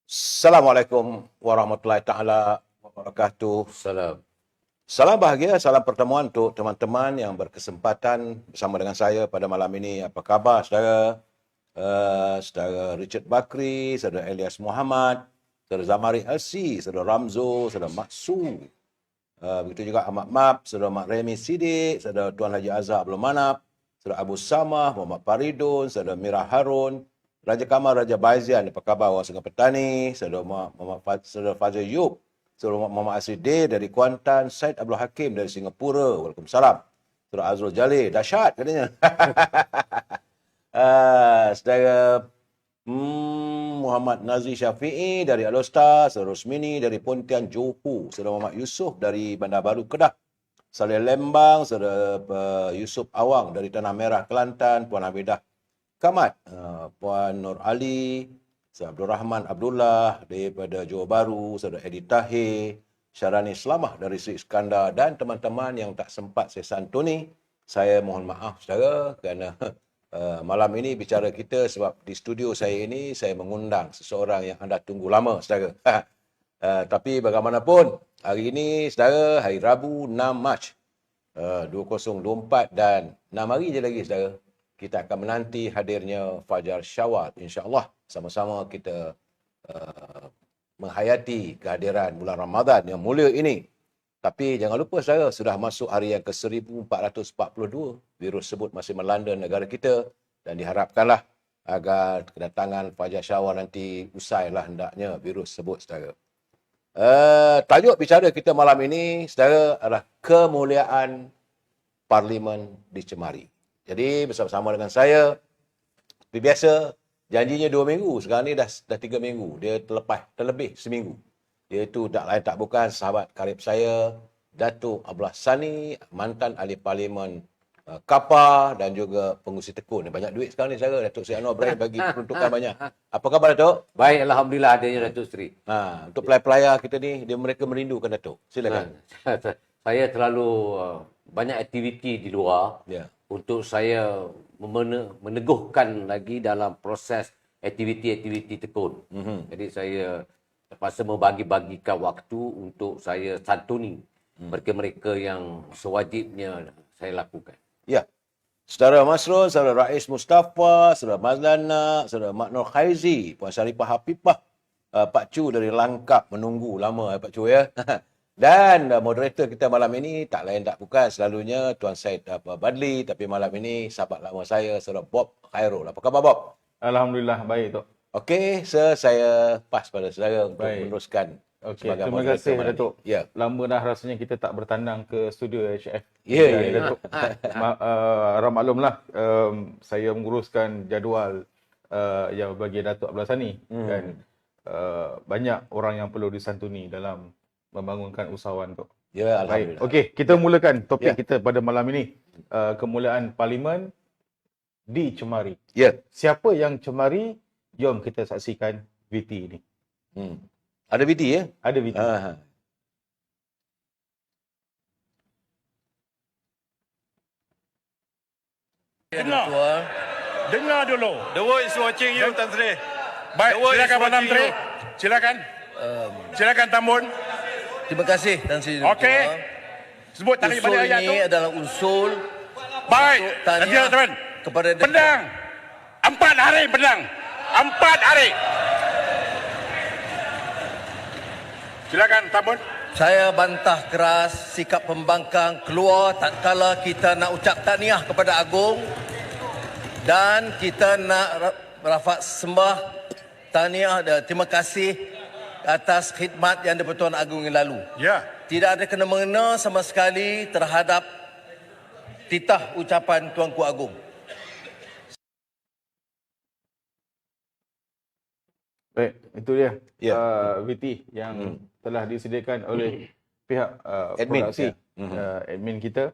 Assalamualaikum warahmatullahi taala wabarakatuh. Salam. Salam bahagia, salam pertemuan untuk teman-teman yang berkesempatan bersama dengan saya pada malam ini. Apa khabar saudara? Saudara Richard Bakri, saudara Elias Muhammad, saudara Zamari Elsi, saudara Ramzo, saudara Maksu. Begitu juga Ahmad Map, saudara Mak Remy Sidik, saudara Tuan Haji Azhar Abdul Manap, saudara Abu Samah, Muhammad Faridun, saudara Mira Harun, Raja Kamal, Raja Baizian, apa khabar orang Sungai Petani, saudara Fazil Yub, saudara Muhammad Asri dari Kuantan, Syed Abdul Hakim dari Singapura, Waalaikumsalam. Saudara Azrul Jalil, dahsyat katanya. Saudara Muhammad Nazri Syafi'i dari Alostar, saudara Rosmini dari Pontian Johor, saudara Muhammad Yusof dari Bandar Baru Kedah, saudara Lembang, saudara Yusuf Awang dari Tanah Merah Kelantan, Puan Hamidah Kamat, Puan Nur Ali, saudara Abdul Rahman Abdullah daripada Johor Baru, saudara Edi Tahir, Syarani Selamah dari Sri Iskandar dan teman-teman yang tak sempat saya santuni. Saya mohon maaf saudara kerana malam ini bicara kita sebab di studio saya ini saya mengundang seseorang yang anda tunggu lama saudara. Tapi bagaimanapun hari ini saudara, hari Rabu 6 Mac 2024 dan 6 hari je lagi saudara kita akan menanti hadirnya Fajar Syawal, insya-Allah sama-sama kita menghayati kehadiran bulan Ramadan yang mulia ini. Tapi jangan lupa saudara, sudah masuk hari yang ke-1442, virus tersebut masih melanda negara kita dan diharapkanlah agar kedatangan Fajar Syawal nanti usailah hendaknya virus tersebut saudara. Tajuk bicara kita malam ini saudara adalah kemuliaan Parlimen di Cemari. Jadi bersama-sama dengan saya, seperti biasa, janjinya 2 minggu, sekarang ni dah 3 minggu, dia terlebih seminggu. Iaitu tak lain tak bukan sahabat karib saya, Datuk Abdullah Sani, mantan ahli Parlimen Kapar dan juga pengurusi tekun. Banyak duit sekarang ni saya, Datuk Seri Anwar Ibrahim bagi peruntukan banyak. Apa khabar Datuk? Baik, Alhamdulillah adanya Datuk Seri. Untuk pelayar-pelayar kita ni, mereka merindukan Datuk. Silakan. Saya terlalu banyak aktiviti di luar untuk saya meneguhkan lagi dalam proses aktiviti-aktiviti tekun. Jadi saya terpaksa membagi-bagikan waktu untuk saya santuni mereka-mereka yang sewajibnya saya lakukan. Ya. Saudara Masrul, saudara Rais Mustafa, saudara Mazlana, saudara Mak Nur Khaizi, Puan Syarifah Hafifah, Pak Chu dari Langkap menunggu lama Pak Chu ya. Dan moderator kita malam ini tak lain tak bukan selalunya Tuan Syed Badli, tapi malam ini sahabat lama saya, saudara Bob Khairul. Apa khabar Bob? Alhamdulillah baik Tok. Okey, saya pas pada saudara untuk meneruskan. Okey, terima kasih Datuk. Ya. Lama dah rasanya kita tak bertandang ke studio HF. Ya. Datuk. Harap maklumlah, saya menguruskan jadual yang bagi Datuk Abdullah Sani dan banyak orang yang perlu disantuni dalam membangunkan usahawan Tok. Ya, alhamdulillah. Okey, kita mulakan topik kita pada malam ini. Kemuliaan Parlimen di Cemari. Ya. Siapa yang cemari? Jom kita saksikan VT ini. Ada VT ya? Ada VT. Dengar dulu. The world is watching you, Tan Sri. Baik, silakan Pak Menteri. Silakan. Silakan Tambun. Terima kasih Tan Sri. Okey. Sebut tarik Usul balik ayat tu. ini adalah usul Baik. tahniah Nanti teman. kepada Pedang. 4 hari pedang. 4 hari. Silakan Tambun. Saya bantah keras sikap pembangkang keluar tak kala kita nak ucap tahniah kepada Agong dan kita nak rafat sembah tahniah dan terima kasih atas khidmat yang di-Pertuan Agong yang lalu. Ya. Tidak ada kena-mengena sama sekali terhadap titah ucapan Tuanku Agong. Baik, itu dia Ya. VT yang telah disediakan oleh pihak Admin, produksi, ya. admin kita.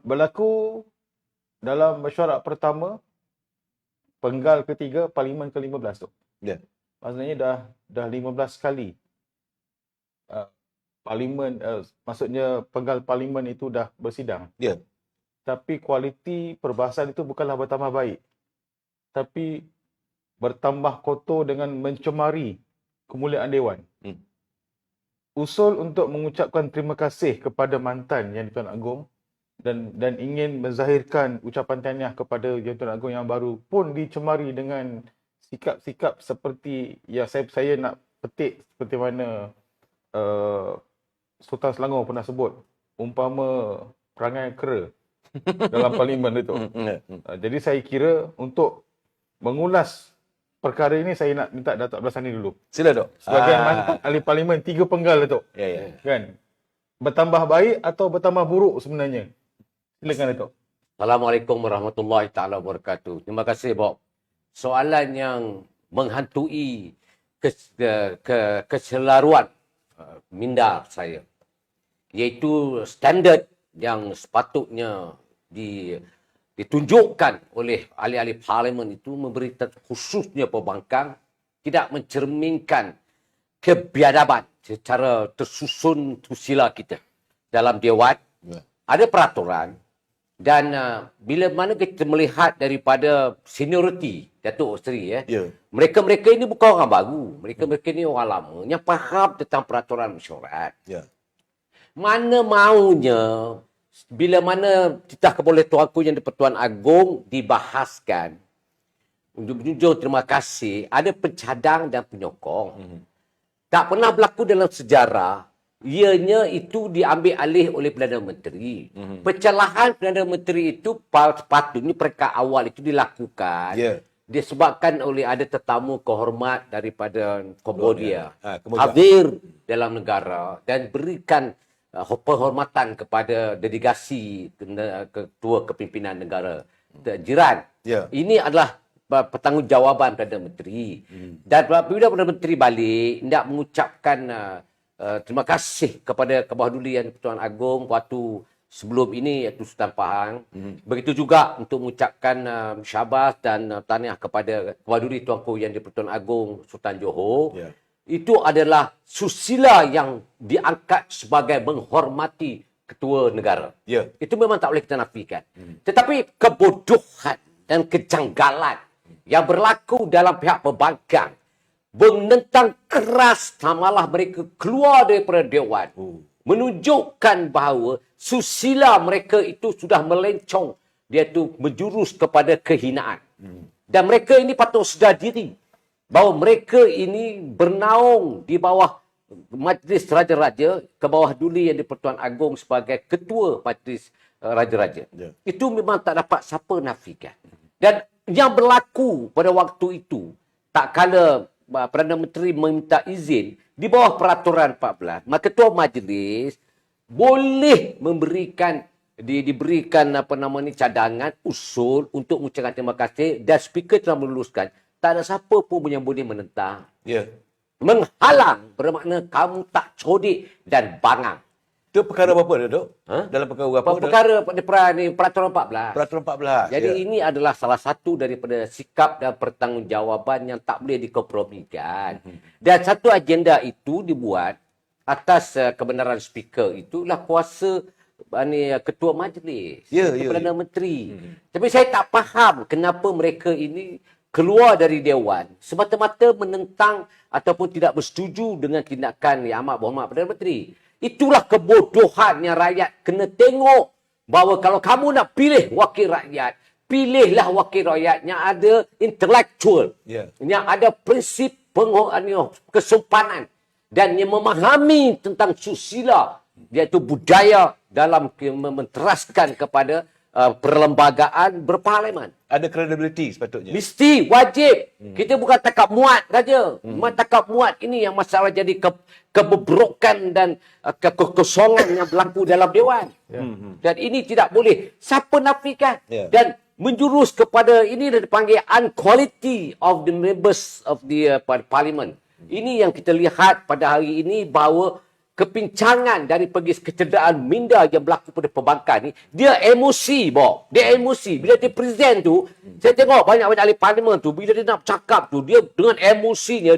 Berlaku dalam mesyuarat pertama, penggal ketiga, Parlimen ke-15 tu. Ya. Maksudnya dah 15 kali Parlimen, maksudnya penggal Parlimen itu dah bersidang. Ya. Tapi kualiti perbahasan itu bukanlah bertambah baik. tapi bertambah kotor dengan mencemari kemuliaan Dewan. Usul untuk mengucapkan terima kasih kepada mantan Yang di-Pertuan Agong dan ingin menzahirkan ucapan tahniah kepada Yang di-Pertuan Agong yang baru pun dicemari dengan sikap-sikap seperti yang saya nak petik seperti mana Sultan Selangor pernah sebut, umpama perangai kera dalam parlimen itu. Jadi saya kira untuk mengulas perkara ini saya nak minta Datuk Abdullah Sani dulu. Sila, Dok. Sebagai mantan ahli parlimen 3 penggal, Datuk. Ya. Kan? Bertambah baik atau bertambah buruk sebenarnya? Silakan, Datuk. Assalamualaikum warahmatullahi taala wabarakatuh. Terima kasih, Bob. Soalan yang menghantui keselaruan minda saya, iaitu standard yang sepatutnya ditunjukkan oleh ahli-ahli parlimen itu memberi khususnya pembangkang tidak mencerminkan kebiadaban secara tersusun susila kita dalam Dewan. Ada peraturan dan bila mana kita melihat daripada senioriti Datuk Seri, mereka-mereka ini bukan orang baru, mereka-mereka ini orang lama yang faham tentang peraturan mesyuarat. Mana maunya bila mana Titah Kepulauan Tuanku Yang di-Pertuan Agong dibahaskan, untuk menunjuk terima kasih, ada pencadang dan penyokong. Tak pernah berlaku dalam sejarah, ianya itu diambil alih oleh Perdana Menteri. Pencerahan Perdana Menteri itu sepatutnya peringkat awal itu dilakukan. Disebabkan oleh ada tetamu kehormat daripada Cambodia hadir dalam negara dan berikan penghormatan kepada delegasi ketua kepimpinan negara jiran. Ini adalah pertanggungjawaban Perdana Menteri. Dan apabila Perdana Menteri balik, hendak mengucapkan terima kasih kepada Kebawah Duli Yang di-Pertuan Agong waktu sebelum ini, iaitu Sultan Pahang. Begitu juga untuk mengucapkan syabas dan tahniah kepada Kebawah Duli Tuanku Yang di-Pertuan Agong Sultan Johor. Itu adalah susila yang diangkat sebagai menghormati ketua negara. Itu memang tak boleh kita nafikan. Tetapi kebodohan dan kejanggalan yang berlaku dalam pihak pembangkang menentang keras samalah mereka keluar daripada Dewan, menunjukkan bahawa susila mereka itu sudah melencong, iaitu menjurus kepada kehinaan. Dan mereka ini patut sedar diri bahawa mereka ini bernaung di bawah Majlis Raja-Raja, Kebawah Duli Yang di-Pertuan Agong sebagai ketua Majlis Raja-Raja. Itu memang tak dapat siapa nafikan. Dan yang berlaku pada waktu itu, tak kala Perdana Menteri meminta izin di bawah peraturan 14, maka ketua majlis boleh diberikan cadangan usul untuk mengucapkan terima kasih, dan speaker telah meluluskan. Tak ada siapa pun yang boleh menentang. Menghalang bermakna kamu tak codik dan bangang. Itu perkara apa, Datuk? Dalam perkara apa? Peraturan 14. Peraturan 14. Jadi ini adalah salah satu daripada sikap dan pertanggungjawaban yang tak boleh dikompromikan. Dan satu agenda itu dibuat atas kebenaran speaker, itulah kuasa ketua majlis, Perdana Menteri. Tapi saya tak faham kenapa mereka ini keluar dari Dewan semata-mata menentang ataupun tidak bersetuju dengan tindakan yang amat berhormat Perdana Menteri. Itulah kebodohan yang rakyat kena tengok, bahawa kalau kamu nak pilih wakil rakyat, pilihlah wakil rakyat yang ada intelektual, yang ada prinsip kesopanan dan yang memahami tentang susila, iaitu budaya dalam menteraskan kepada perlembagaan berparlimen. Ada credibility sepatutnya. Mesti, wajib. Kita bukan takap muat saja. Takap muat ini yang masalah jadi kebobrokan dan kekosongan yang berlaku dalam Dewan. Dan ini tidak boleh. Siapa nafikan? Dan menjurus kepada ini dan dipanggil unquality of the members of the parliament. Ini yang kita lihat pada hari ini, bahawa kepincangan dari pergi kecederaan minda yang berlaku pada perbankan ni, dia emosi, dia emosi. Bila dia present tu, saya tengok banyak-banyak ahli parlimen tu, bila dia nak cakap tu, dia dengan emosinya,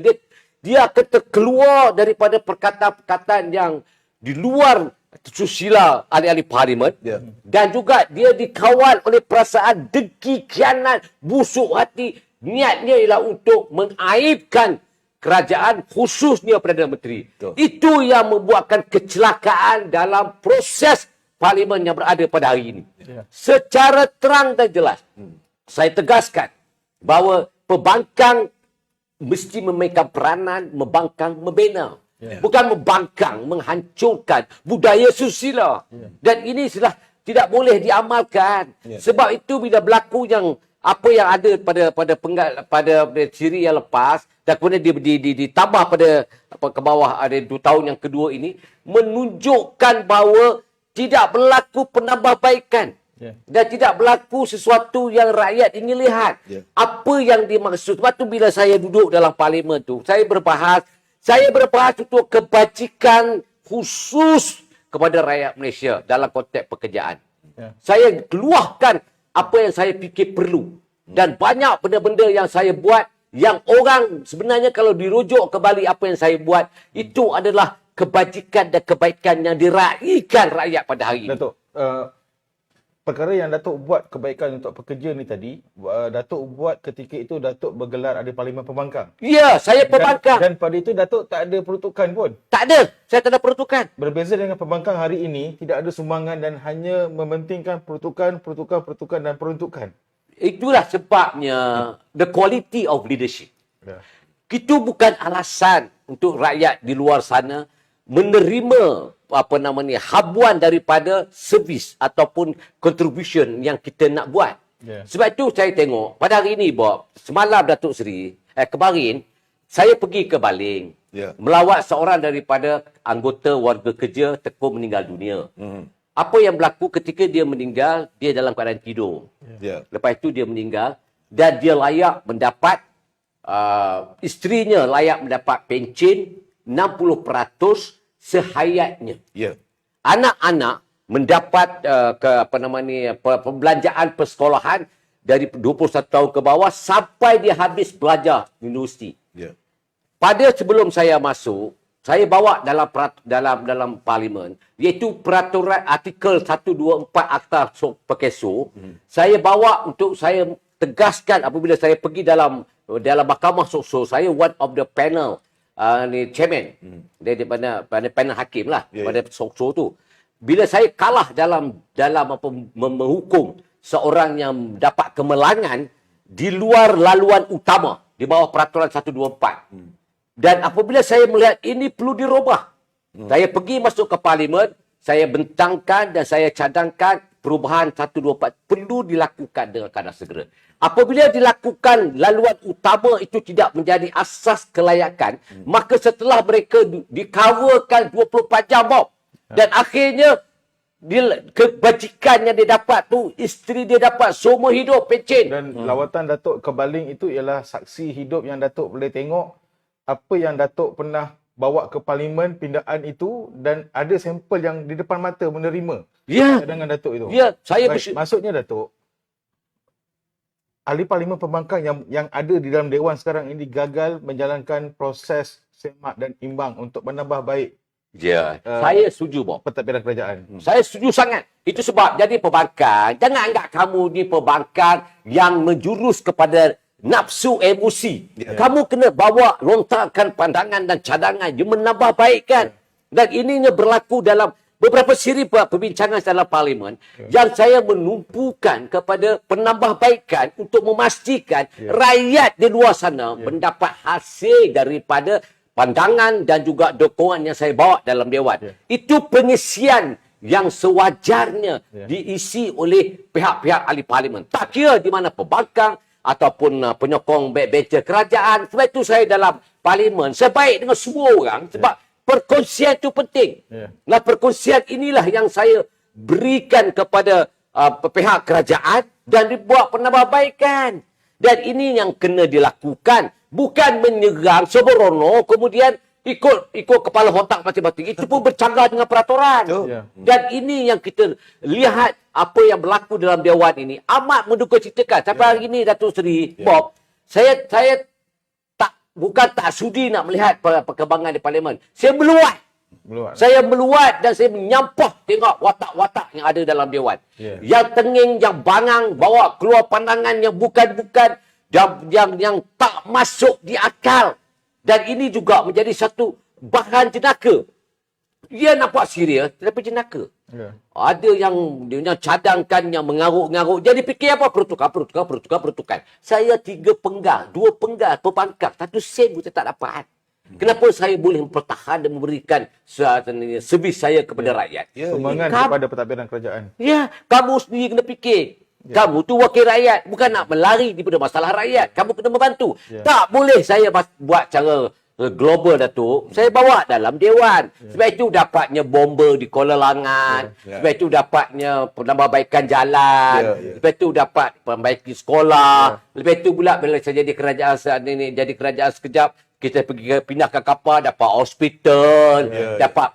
dia akan terkeluar daripada perkataan-perkataan yang di luar susila ahli-ahli parlimen Ya. dan juga dia dikawal oleh perasaan dengki, khianat, busuk hati. Niatnya ialah untuk mengaibkan kerajaan khususnya Perdana Menteri. Betul. Itu yang membuatkan kecelakaan dalam proses parlimen yang berada pada hari ini. Ya. Secara terang dan jelas, saya tegaskan bahawa pembangkang mesti memainkan peranan membangkang, membina. Bukan membangkang, menghancurkan budaya susila. Dan ini sudah tidak boleh diamalkan. Sebab itu bila berlaku yang apa yang ada pada siri yang lepas dan kemudian ditambah pada ke bawah ada 2 tahun yang kedua ini menunjukkan bahawa tidak berlaku penambahbaikan. Dan tidak berlaku sesuatu yang rakyat ingin lihat. Apa yang dimaksud. Sebab tu bila saya duduk dalam parlimen tu, saya berbahas untuk kebajikan khusus kepada rakyat Malaysia dalam konteks pekerjaan. Saya keluarkan apa yang saya fikir perlu. Dan banyak benda-benda yang saya buat yang orang sebenarnya kalau dirujuk kembali apa yang saya buat, itu adalah kebajikan dan kebaikan yang diraihkan rakyat pada hari ini. Datuk, perkara yang Datuk buat kebaikan untuk pekerja ni tadi, Datuk buat ketika itu Datuk bergelar ada Parlimen Pembangkang. Ya, saya pembangkang. Dan pada itu Datuk tak ada peruntukan pun. Tak ada. Saya tak ada peruntukan. Berbeza dengan pembangkang hari ini, tidak ada sumbangan dan hanya mementingkan peruntukan dan peruntukan. Itulah sebabnya the quality of leadership. Ya. Itu bukan alasan untuk rakyat di luar sana menerima habuan daripada servis ataupun contribution yang kita nak buat. Yeah. Sebab itu saya tengok pada hari ini Bob, semalam Datuk Seri, kemarin saya pergi ke Baling. Yeah. Melawat seorang daripada anggota warga kerja tekun meninggal dunia. Apa yang berlaku ketika dia meninggal, dia dalam keadaan tidur. Ya. Lepas itu dia meninggal dan dia layak mendapat isterinya layak mendapat pencen 60% sehayatnya. Ya. Anak-anak mendapat pembelanjaan persekolahan dari 21 tahun ke bawah sampai dia habis belajar universiti. Ya. Pada sebelum saya masuk, saya bawa dalam parlimen iaitu peraturan artikel 124 Akta Perkeso. Saya bawa untuk saya tegaskan apabila saya pergi dalam mahkamah sokso, saya one of the panel chairman daripada panel hakim lah pada sokso tu. Bila saya kalah dalam menghukum seorang yang dapat kemelangan di luar laluan utama di bawah peraturan 124. Dan apabila saya melihat ini perlu dirubah, saya pergi masuk ke parlimen, saya bentangkan dan saya cadangkan perubahan 124 perlu dilakukan dengan kadar segera. Apabila dilakukan laluan utama itu tidak menjadi asas kelayakan, maka setelah mereka di-coverkan 24 jam, Bob, dan akhirnya kebajikan yang dia dapat tu, isteri dia dapat seumur hidup pencen. Dan lawatan Datuk ke Baling itu ialah saksi hidup yang Datuk boleh tengok apa yang Datuk pernah bawa ke parlimen pindaan itu dan ada sampel yang di depan mata menerima cadangan Datuk itu. Ya, saya maksudnya Datuk, ahli parlimen pembangkang yang ada di dalam dewan sekarang ini gagal menjalankan proses semak dan imbang untuk menambah baik saya setuju, Bob. pentadbiran kerajaan. Saya setuju sangat. Itu sebab jadi pembangkang, jangan anggap kamu ni pembangkang yang menjurus kepada nafsu emosi. Kamu kena bawa lontarkan pandangan dan cadangan yang menambah baikkan. Dan ininya berlaku dalam beberapa siri perbincangan dalam parlimen yang saya menumpukan kepada penambahbaikan untuk memastikan rakyat di luar sana mendapat hasil daripada pandangan dan juga dukungan yang saya bawa dalam dewan. Itu pengisian yang sewajarnya diisi oleh pihak-pihak ahli parlimen. Tak kira di mana pembangkang ataupun penyokong backbencher kerajaan. Sebab itu saya dalam parlimen, saya baik dengan semua orang sebab perkongsian itu penting. Nah, perkongsian inilah yang saya berikan kepada pihak kerajaan dan dibuat penambahbaikan. Dan ini yang kena dilakukan. Bukan menyerang sembrono kemudian ikut kepala otak masing-masing. Itu pun bercanggah dengan peraturan. Dan ini yang kita lihat apa yang berlaku dalam dewan ini amat mendukacitakan. Sampai hari ini Datuk Seri Bob, saya bukan tak sudi nak melihat perkembangan di parlimen. Saya meluat Meluat. Saya meluat dan saya menyampah tengok watak-watak yang ada dalam Dewan. Ya. Yang tenging, yang bangang, bawa keluar pandangan yang bukan-bukan, yang tak masuk di akal. Dan ini juga menjadi satu bahan jenaka. Dia nampak serius tetapi jenaka. Ya. Ada yang dia cadangkan, yang mengaruk-ngaruk. Jadi fikir apa? Pertukan. Saya 3 penggal, 2 penggal, pembangkang. 1 sen pun saya tak dapat. Kenapa saya boleh mempertahan dan memberikan servis saya kepada rakyat? Sumbangan kepada pentadbiran kerajaan. Ya, kamu sendiri kena fikir. Kamu tu wakil rakyat, bukan nak melari daripada masalah rakyat. Kamu kena membantu. Tak boleh saya buat cara global, Datuk. Saya bawa dalam Dewan. Sebab itu dapatnya bomba di Kuala Langat. Sebab itu dapatnya penambahbaikan jalan. Sebab itu dapat perbaiki sekolah. Lepas itu pula bila saya jadi kerajaan sekejap, kita pergi pindah ke kapal, dapat hospital, dapat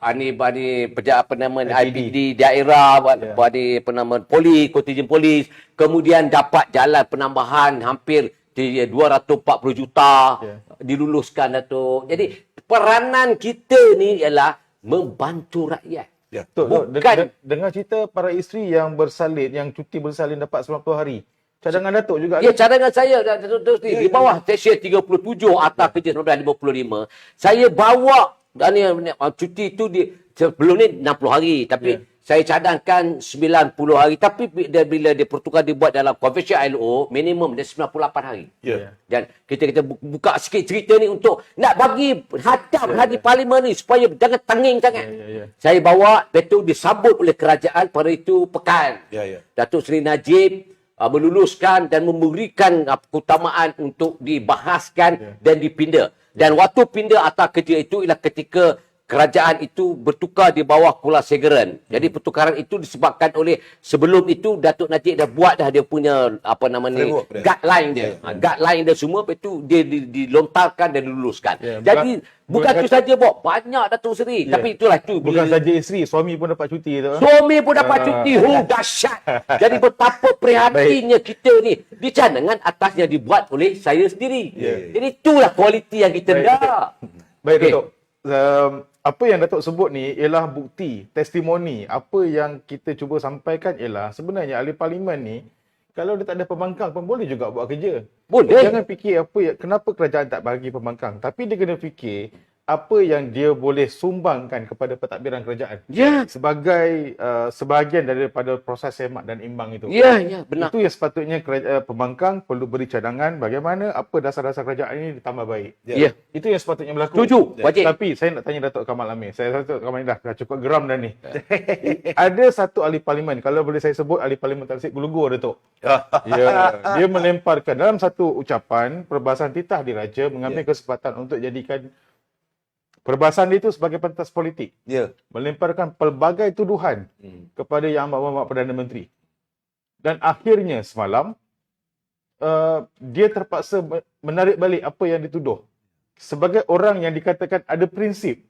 IPD daerah, polis, kontijen polis. Kemudian dapat jalan penambahan hampir 240 juta diluluskan, Datuk. Jadi peranan kita ni ialah membantu rakyat. Bukan dengar cerita para isteri yang bersalin, yang cuti bersalin dapat 90 hari. Cadangan Datuk juga. Ya, cadangan saya di bawah seksyen 37 Akta Kerja 1955. Saya bawa cuti itu sebelum ni 60 hari, tapi saya cadangkan 90 hari. Tapi bila dia pertukaran dibuat dalam Konvensyen ILO, minimum dia 98 hari. Dan kita buka sikit cerita ni untuk nak bagi hadam hadis parlimen ni supaya jangan tanging sangat. Saya bawa, betul disambut oleh kerajaan pada itu pekan. Datuk Seri Najib meluluskan dan memberikan keutamaan untuk dibahaskan dan dipinda. Dan waktu pinda Akta Kerja itu ialah ketika kerajaan itu bertukar di bawah Kula Segaran. Jadi pertukaran itu disebabkan oleh sebelum itu Datuk Najib dah buat dah dia punya guideline dia. Guideline dia semua, lepas itu dia dilontarkan dan diluluskan. Jadi bukan itu saja, banyak Datuk Seri. Tapi itulah itu. Bukan saja isteri, suami pun dapat cuti tu. Suami pun dapat cuti. Dahsyat. Jadi betapa prihatinnya kita ni. Di cadangan atasnya dibuat oleh saya sendiri. Jadi itulah kualiti yang kita nak. Baik, Datuk. Apa yang Datuk sebut ni ialah bukti, testimoni. Apa yang kita cuba sampaikan ialah sebenarnya ahli parlimen ni, kalau dia tak ada pembangkang pun boleh juga buat kerja. Boleh. Jangan fikir kenapa kerajaan tak bagi pembangkang. Tapi dia kena fikir apa yang dia boleh sumbangkan kepada pentadbiran kerajaan. Sebagai sebahagian daripada proses semak dan imbang itu. Benar. Itu yang sepatutnya pembangkang perlu beri cadangan bagaimana apa dasar-dasar kerajaan ini ditambah baik. Itu yang sepatutnya berlaku. Setuju, wajib. Tapi saya nak tanya Datuk Kamal Amir. Datuk Kamal dah cukup geram dah ni. Ada satu ahli parlimen, kalau boleh saya sebut ahli parlimen Tasik Gulugor, Datuk. Dia melemparkan dalam satu ucapan, perbahasan titah diraja mengambil kesempatan untuk jadikan perbahasan itu sebagai pentas politik. Melemparkan pelbagai tuduhan kepada Yang Amat Perdana Menteri. Dan akhirnya semalam, dia terpaksa menarik balik apa yang dituduh. Sebagai orang yang dikatakan ada prinsip,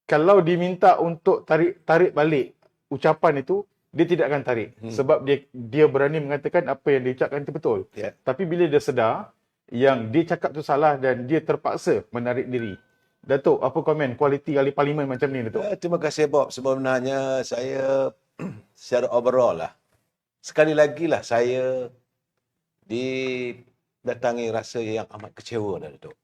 kalau diminta untuk tarik balik ucapan itu, dia tidak akan tarik. Sebab dia berani mengatakan apa yang dia ucapkan itu betul. Tapi bila dia sedar yang dia cakap itu salah dan dia terpaksa menarik diri. Datuk, apa komen kualiti ahli parlimen macam ni, Datuk? Terima kasih, Bob. Sebenarnya saya secara overall lah, sekali lagi lah saya didatangi rasa yang amat kecewa, Datuk.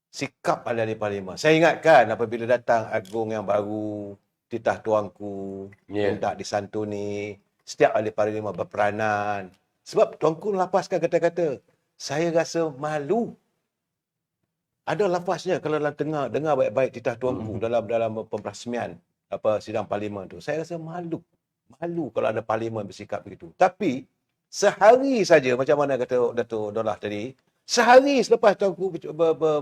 Sikap ahli parlimen. Saya ingatkan apabila datang Agung yang baru, titah tuanku, minta disantuni, setiap ahli parlimen berperanan. Sebab tuanku lapaskan kata-kata, saya rasa malu. Ada lafaznya kalau dalam dengar baik-baik titah tuanku dalam pemrasmian sidang parlimen tu. Saya rasa malu kalau ada parlimen bersikap begitu. Tapi sehari saja, macam mana kata Datuk Dolah tadi, sehari selepas tuanku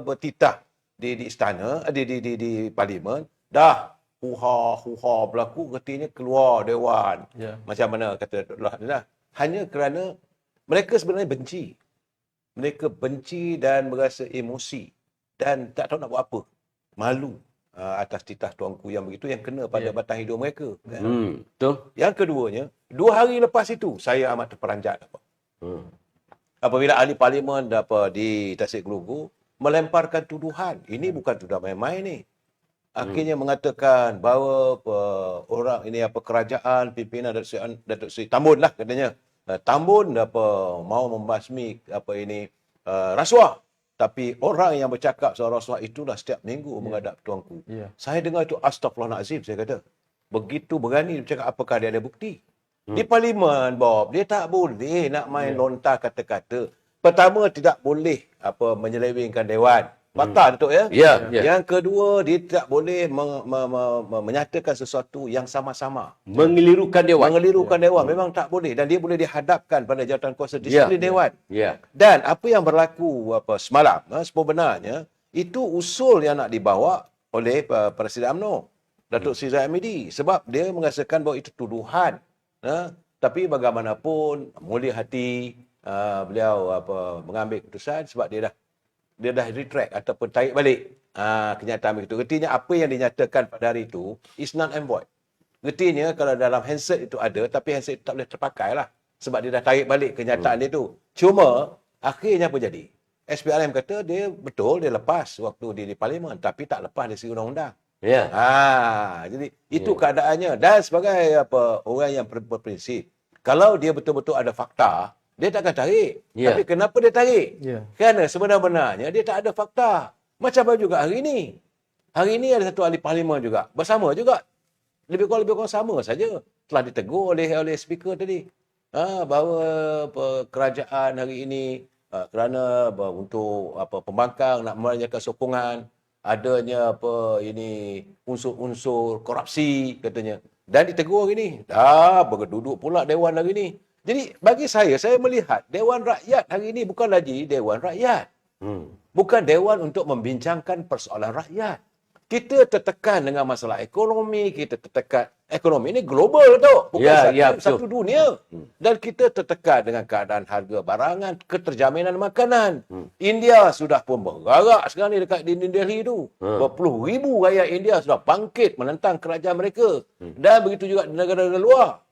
bertitah di istana, di parlimen, dah huha berlaku, artinya keluar dewan. Macam mana kata Dolah ni lah. Hanya kerana mereka sebenarnya benci. Mereka benci dan merasa emosi. Dan tak tahu nak buat apa. Malu atas titah tuanku yang begitu yang kena pada batang hidup mereka. Betul. Yang keduanya, 2 hari lepas itu, saya amat terperanjat. Apabila ahli parlimen di Tasik Gulugor melemparkan tuduhan. Ini bukan tuduhan main-main ni. akhirnya mengatakan bahawa orang ini kerajaan pimpinan Datuk Seri Tambun lah katanya. Tambun mau membasmi rasuah. Tapi orang yang bercakap soal rasuah itulah setiap minggu menghadap tuanku. Saya dengar itu astagfirullahalazim, saya kata. Begitu berani dia bercakap, apakah dia ada bukti? Di parlimen, Bob, dia tak boleh nak main lontar kata-kata. Pertama, tidak boleh menyelewengkan Dewan. Fakta, Datuk ya? Ya. Yang kedua, dia tidak boleh menyatakan sesuatu yang sama-sama. Mengelirukan Dewan. Mengelirukan Dewan memang tak boleh, dan dia boleh dihadapkan pada jawatan kuasa disiplin Dewan. Ya. Dan apa yang berlaku semalam, sebenarnya itu usul yang nak dibawa oleh Presiden UMNO, Datuk Seri Zahid Hamidi, sebab dia merasakan bahawa itu tuduhan. Tapi bagaimanapun mulia hati beliau mengambil keputusan sebab dia dah retract ataupun tarik balik kenyataan itu. Artinya apa yang dinyatakan pada hari itu is non and void. Artinya kalau dalam handset itu ada, tapi handset itu tak boleh terpakai lah. Sebab dia dah tarik balik kenyataan dia tu. Cuma akhirnya apa jadi? SPRM kata dia betul, dia lepas waktu di parlimen, tapi tak lepas dari segi undang-undang. Ya. Jadi itu keadaannya. Dan sebagai orang yang berprinsip, kalau dia betul-betul ada fakta, dia tak akan tarik. Ya. Tapi kenapa dia tarik? Ya. Kerana sebenar-benarnya dia tak ada fakta. Macam juga hari ini. Hari ini ada satu ahli parlimen juga. Bersama juga. Lebih kurang sama saja. Telah ditegur oleh speaker tadi. Bahawa kerajaan hari ini kerana untuk pembangkang nak melancarkan sokongan, adanya unsur-unsur korupsi katanya. Dan ditegur hari ini. Berduduk pula Dewan hari ini. Jadi bagi saya melihat Dewan Rakyat hari ini bukan lagi Dewan Rakyat. Bukan Dewan untuk membincangkan persoalan rakyat. Kita tertekan dengan masalah ekonomi, kita tertekan. Ekonomi ini global tu, bukan satu dunia. Dan kita tertekan dengan keadaan harga barangan, keterjaminan makanan. India sudah pun bergerak sekarang ni dekat di New Delhi tu. Berpuluh ribu rakyat India sudah bangkit menentang kerajaan mereka. Dan begitu juga di negara-negara luar.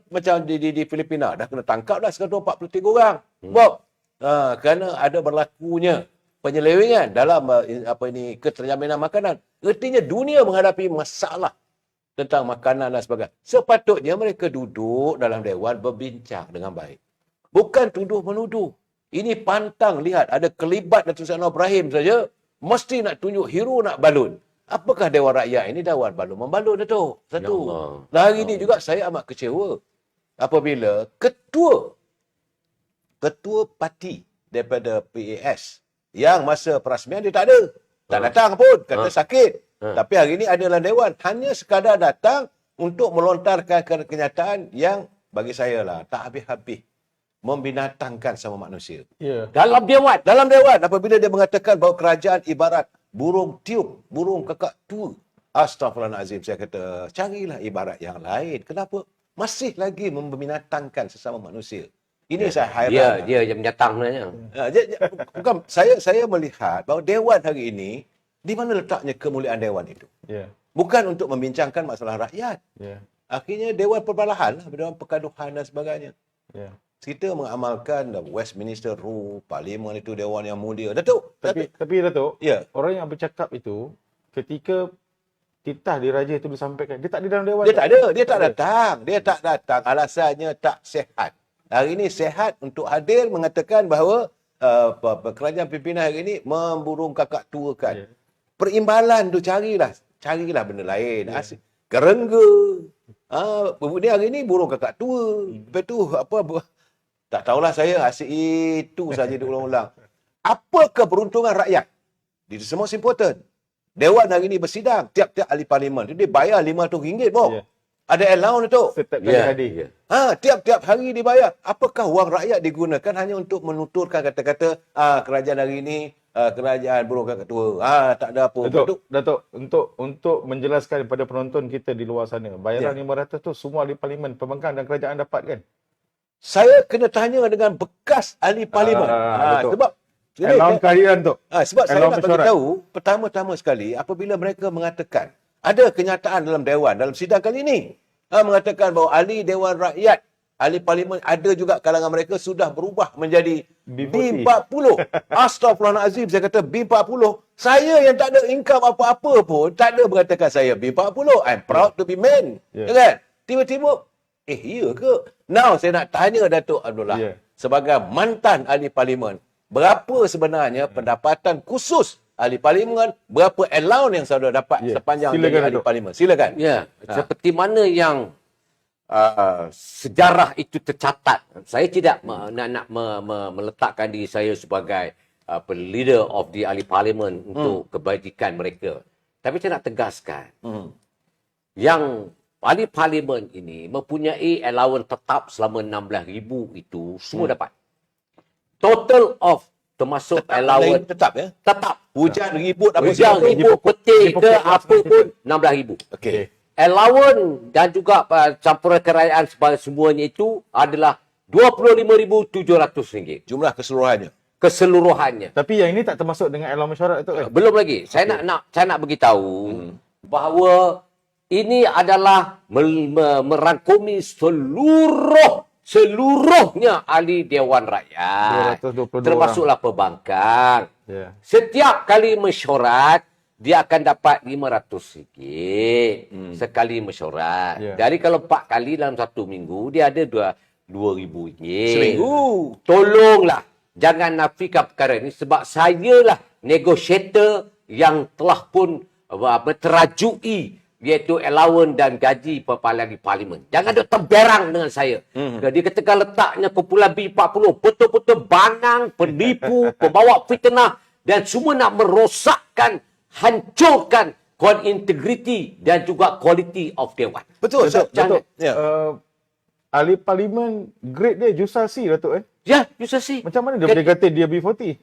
Macam di Filipina dah kena tangkap dah sekarang 43 orang. Bob, kerana ada berlakunya penyelewengan dalam keterjaminan makanan. Artinya dunia menghadapi masalah tentang makanan dan sebagainya. Sepatutnya mereka duduk dalam dewan berbincang dengan baik. Bukan tuduh-menuduh. Ini pantang lihat ada kelibat Datuk Seri Anwar Ibrahim saja mesti nak tunjuk hero nak balun. Apakah Dewan Rakyat ini Dewan balun-membalun, Datuk? Satu. Dan hari ini juga saya amat kecewa apabila ketua parti daripada PAS yang masa perasmian dia tak ada. Tak datang pun, kata sakit. Tapi hari ini ada dalam Dewan. Hanya sekadar datang untuk melontarkan kenyataan yang bagi saya lah tak habis-habis membinatangkan sama manusia. Ya. Dalam Dewan. Dalam Dewan apabila dia mengatakan bahawa kerajaan ibarat burung tiup, burung kakak tua. Astaghfirullahalazim, saya kata, carilah ibarat yang lain. Kenapa masih lagi membinatangkan sesama manusia? Ini saya hairan. Dia yang menyatang sebenarnya. Bukan, saya melihat bahawa Dewan hari ini, di mana letaknya kemuliaan Dewan itu? Ya. Bukan untuk membincangkan masalah rakyat. Ya. Akhirnya Dewan perbalahan, Dewan pergaduhan dan sebagainya. Ya. Kita mengamalkan Westminster Rule, Parlimen itu Dewan yang mulia. Datuk, Tapi Datuk, ya. orang yang bercakap itu ketika titah diraja itu disampaikan, dia tak ada dalam dewan. Dia tak ada, dia tak datang. Dia tak datang, alasannya tak sihat. Hari ini sihat untuk hadir mengatakan bahawa kerajaan pimpinan hari ini memburung kakak tuakan. Perimbalan tu carilah benda lain. Kerengga. Dia hari ini burung kakak tua. Lepas tu tak tahulah saya, asyik itu saja diulang-ulang. Apa keberuntungan rakyat? This is the most important. Dewan hari ini bersidang, tiap-tiap ahli parlimen dia bayar RM500, Bob. Ya. Ada allowance tu. Setiap kali hadir. Tiap-tiap hari dibayar. Apakah wang rakyat digunakan hanya untuk menuturkan kata-kata kerajaan hari ini kerajaan burung kakak tua. Tak ada apa. Datuk, untuk menjelaskan kepada penonton kita di luar sana, bayaran 500 tu semua ahli parlimen, pembangkang dan kerajaan dapat kan? Saya kena tanya dengan bekas ahli parlimen. Sebab allowance kehadiran tu. Sebab saya nak bagi tahu, pertama-tama sekali apabila mereka mengatakan ada kenyataan dalam Dewan dalam sidang kali ini mengatakan bahawa ahli Dewan Rakyat ahli parlimen ada juga kalangan mereka sudah berubah menjadi B40. B40. Astaghfirullahalazim, saya kata B40. Saya yang tak ada income apa-apa pun tak ada mengatakan saya B40. I'm proud to be man. Yeah. Ya kan? Tiba-tiba iya ke? Now saya nak tanya Datuk Abdullah sebagai mantan ahli parlimen, berapa sebenarnya pendapatan khusus ahli parlimen, berapa allowance yang saudara dapat sepanjang Silakan, jadi ahli Datuk. parlimen? Silakan. Ya, seperti mana yang sejarah itu tercatat. Saya tidak nak meletakkan diri saya sebagai leader of the ahli parlimen untuk kebajikan mereka. Tapi saya nak tegaskan yang ahli parlimen ini mempunyai allowance tetap selama 16,000 itu semua dapat. Total of termasuk allowance Tetap ya. tetap. Hujan ribut apa Hujan, ribut, petik ke apa pun 16,000. Okey. Allowance dan juga campuran kerajaan semuanya itu adalah RM25,700 Jumlah keseluruhannya. keseluruhannya. Tapi yang ini tak termasuk dengan allowance mesyuarat tu kan? Belum lagi. Saya nak beritahu bahawa ini adalah merangkumi seluruhnya ahli Dewan Rakyat. 222 Termasuklah perbankan. Ya. Setiap kali mesyuarat, dia akan dapat RM500 sekali mesyuarat. Ya. Jadi kalau 4 kali dalam 1 minggu, dia ada RM2,000. Seminggu. Tolonglah, jangan nafikan perkara ini sebab sayalah negotiator yang telah pun terajui iaitu allowance dan gaji ahli parlimen. Jangan duk terberang dengan saya. Dia katakan letaknya kumpulan B40 betul-betul bangang, penipu, pembawa fitnah dan semua nak merosakkan, hancurkan integriti dan juga quality of Dewan. Betul. Jangan. Ya. Ahli parlimen grade dia Jusasi Datuk Ya, you see. Macam mana dia boleh kata dia B40?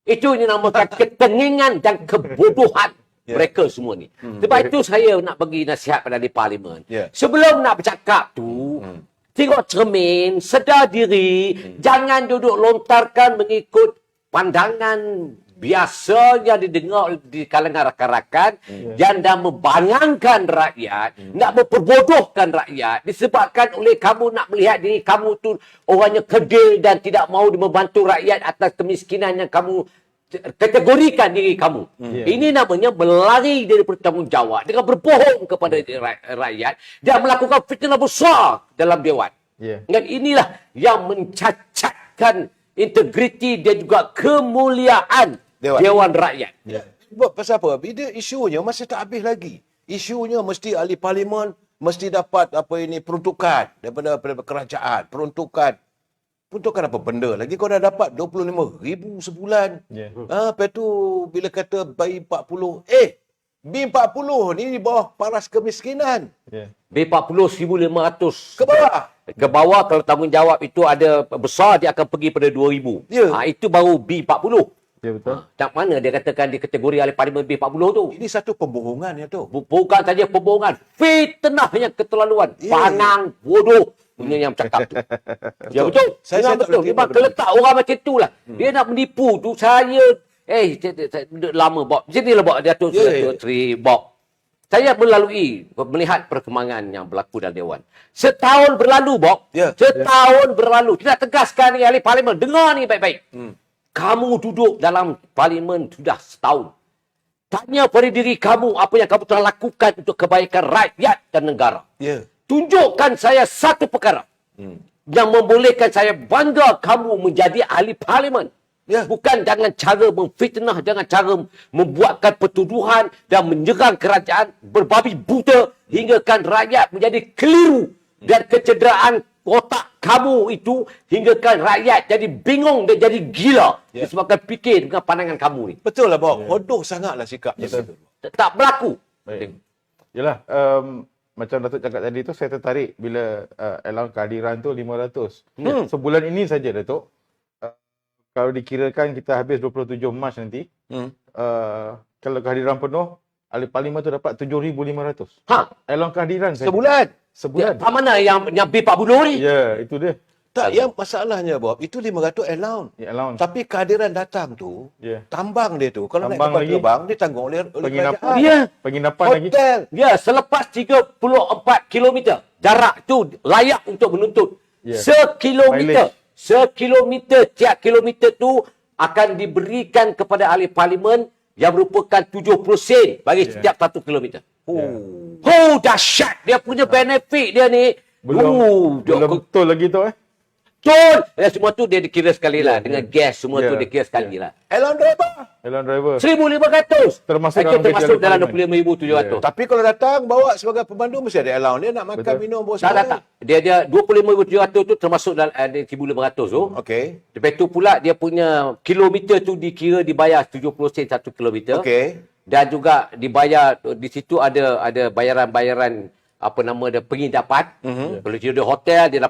Itu yang dinamakan ketengingan dan kebodohan mereka semua ni. Sebab itu saya nak bagi nasihat pada ahli parlimen. Sebelum nak bercakap tu, tengok cermin, sedar diri, jangan duduk lontarkan mengikut pandangan biasa yang didengar di kalangan rakan-rakan yang dah membangangkan rakyat, nak memperbodohkan rakyat disebabkan oleh kamu nak melihat diri kamu tu orangnya kedil dan tidak mahu membantu rakyat atas kemiskinan yang kamu kategorikan diri kamu. Ini namanya berlari dari bertanggungjawab dengan berbohong kepada rakyat dan melakukan fitnah besar dalam Dewan. Dan inilah yang mencacatkan integriti dan juga kemuliaan Dewan Rakyat. Sebab pasal apa? Bila isunya masih tak habis lagi. Isunya mesti ahli parlimen mesti dapat peruntukan daripada kerajaan, peruntukan apa benda lagi kau dah dapat 25,000 sebulan. Lepas tu bila kata bayi 40, B40 ni di bawah paras kemiskinan. B40 1,500 Ke bawah. Ke bawah kalau tanggungjawab itu ada besar dia akan pergi pada 2,000. Itu baru B40. Ya betul. Tak mana dia katakan di kategori ahli parlimen B40 tu. Ini satu pembohongan ya tu. Bukan saja pembohongan, fitnah yang keterlaluan. Panang, bodoh punya yang cakap tu. Ya betul. Saya tak betul. boleh Memang terima keletak orang macam itulah. Dia nak menipu tu saya saya lama Bob. Macam lah Datuk Seri Bob. Saya melalui melihat perkembangan yang berlaku dalam Dewan. Setahun berlalu Bob. Setahun berlalu. Kita tegaskan ni ahli parlimen. Dengar ni baik-baik. Kamu duduk dalam parlimen sudah setahun. Tanya pada diri kamu apa yang kamu telah lakukan untuk kebaikan rakyat dan negara. Tunjukkan saya satu perkara yang membolehkan saya bangga kamu menjadi ahli parlimen. Bukan dengan cara memfitnah, dengan cara membuatkan pertuduhan dan menyerang kerajaan berbabi buta hinggakan rakyat menjadi keliru dan kecederaan otak kamu itu hinggakan rakyat jadi bingung dan jadi gila disebabkan fikir dengan pandangan kamu ni. Betul lah Bob. Bodoh sangatlah sikapnya. Tak berlaku. Yalah, macam Datuk cakap tadi tu saya tertarik bila allowance kehadiran tu 500. Sebulan ini saja Datuk. Kalau dikirakan kita habis 27 Mac nanti, kalau kehadiran penuh, ahli parlimen tu dapat 7,500. Allowance kehadiran saja. Sebulan. Tak mana yang B40 ni? Ya, itu dia. Tak, yang masalahnya Bob, itu 500 allowance. Allowance. Tapi kehadiran datang tu, tambang dia tu, kalau naik Tambang kapal lagi. terbang, ditanggung oleh Penginapan. kerajaan. Penginapan lagi. Hotel. Ya, selepas 34 km jarak tu layak untuk menuntut Ya. Sekilometer, tiap kilometer tu akan diberikan kepada ahli parlimen yang merupakan 70 sen bagi setiap 1 kilometer. Oh, dahsyat dia punya benefit dia ni. Belum betul lagi tu Betul. Semua tu dia dikira sekali lah. Dengan gas semua tu dikira sekali lah. Elon driver. Elon driver. 1,500. Termasuk Itu dalam termasuk gaji dalam parlimen. 25,700. Tapi kalau datang bawa sebagai pemandu mesti ada allowance. Dia nak makan, Betul. minum, bawa Tak. Dia 25,700 tu termasuk dalam 1,500 tu. Okey. Lepas tu pula dia punya kilometer tu dikira dibayar 70 sen 1 kilometer. Okey. Dan juga dibayar di situ ada bayaran-bayaran apa nama dia penginapan. Kalau dia ada hotel dia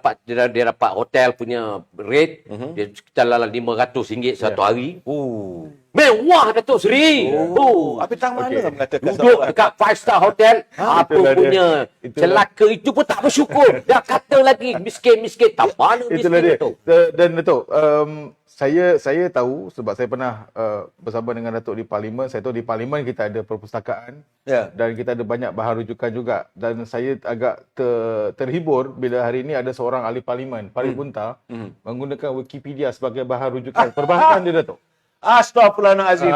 dapat hotel punya rate dia sekitar dalam RM500 satu hari. Mewah Datuk Seri. Tapi tang mana mengatakan Duduk dekat 5-star hotel, apa itulah dia. punya celaka itu pun tak bersyukur. Dah kata lagi miskin-miskin. Tak mana Itulah miskin dia. tu. Dan Datuk, saya tahu sebab saya pernah bersama dengan Datuk di Parlimen. Saya tahu di Parlimen kita ada perpustakaan dan kita ada banyak bahan rujukan juga. Dan saya agak terhibur bila hari ini ada seorang ahli Parlimen, Farid Bunta, menggunakan Wikipedia sebagai bahan rujukan perbankan dia, Datuk. Astaghfirullahalazim.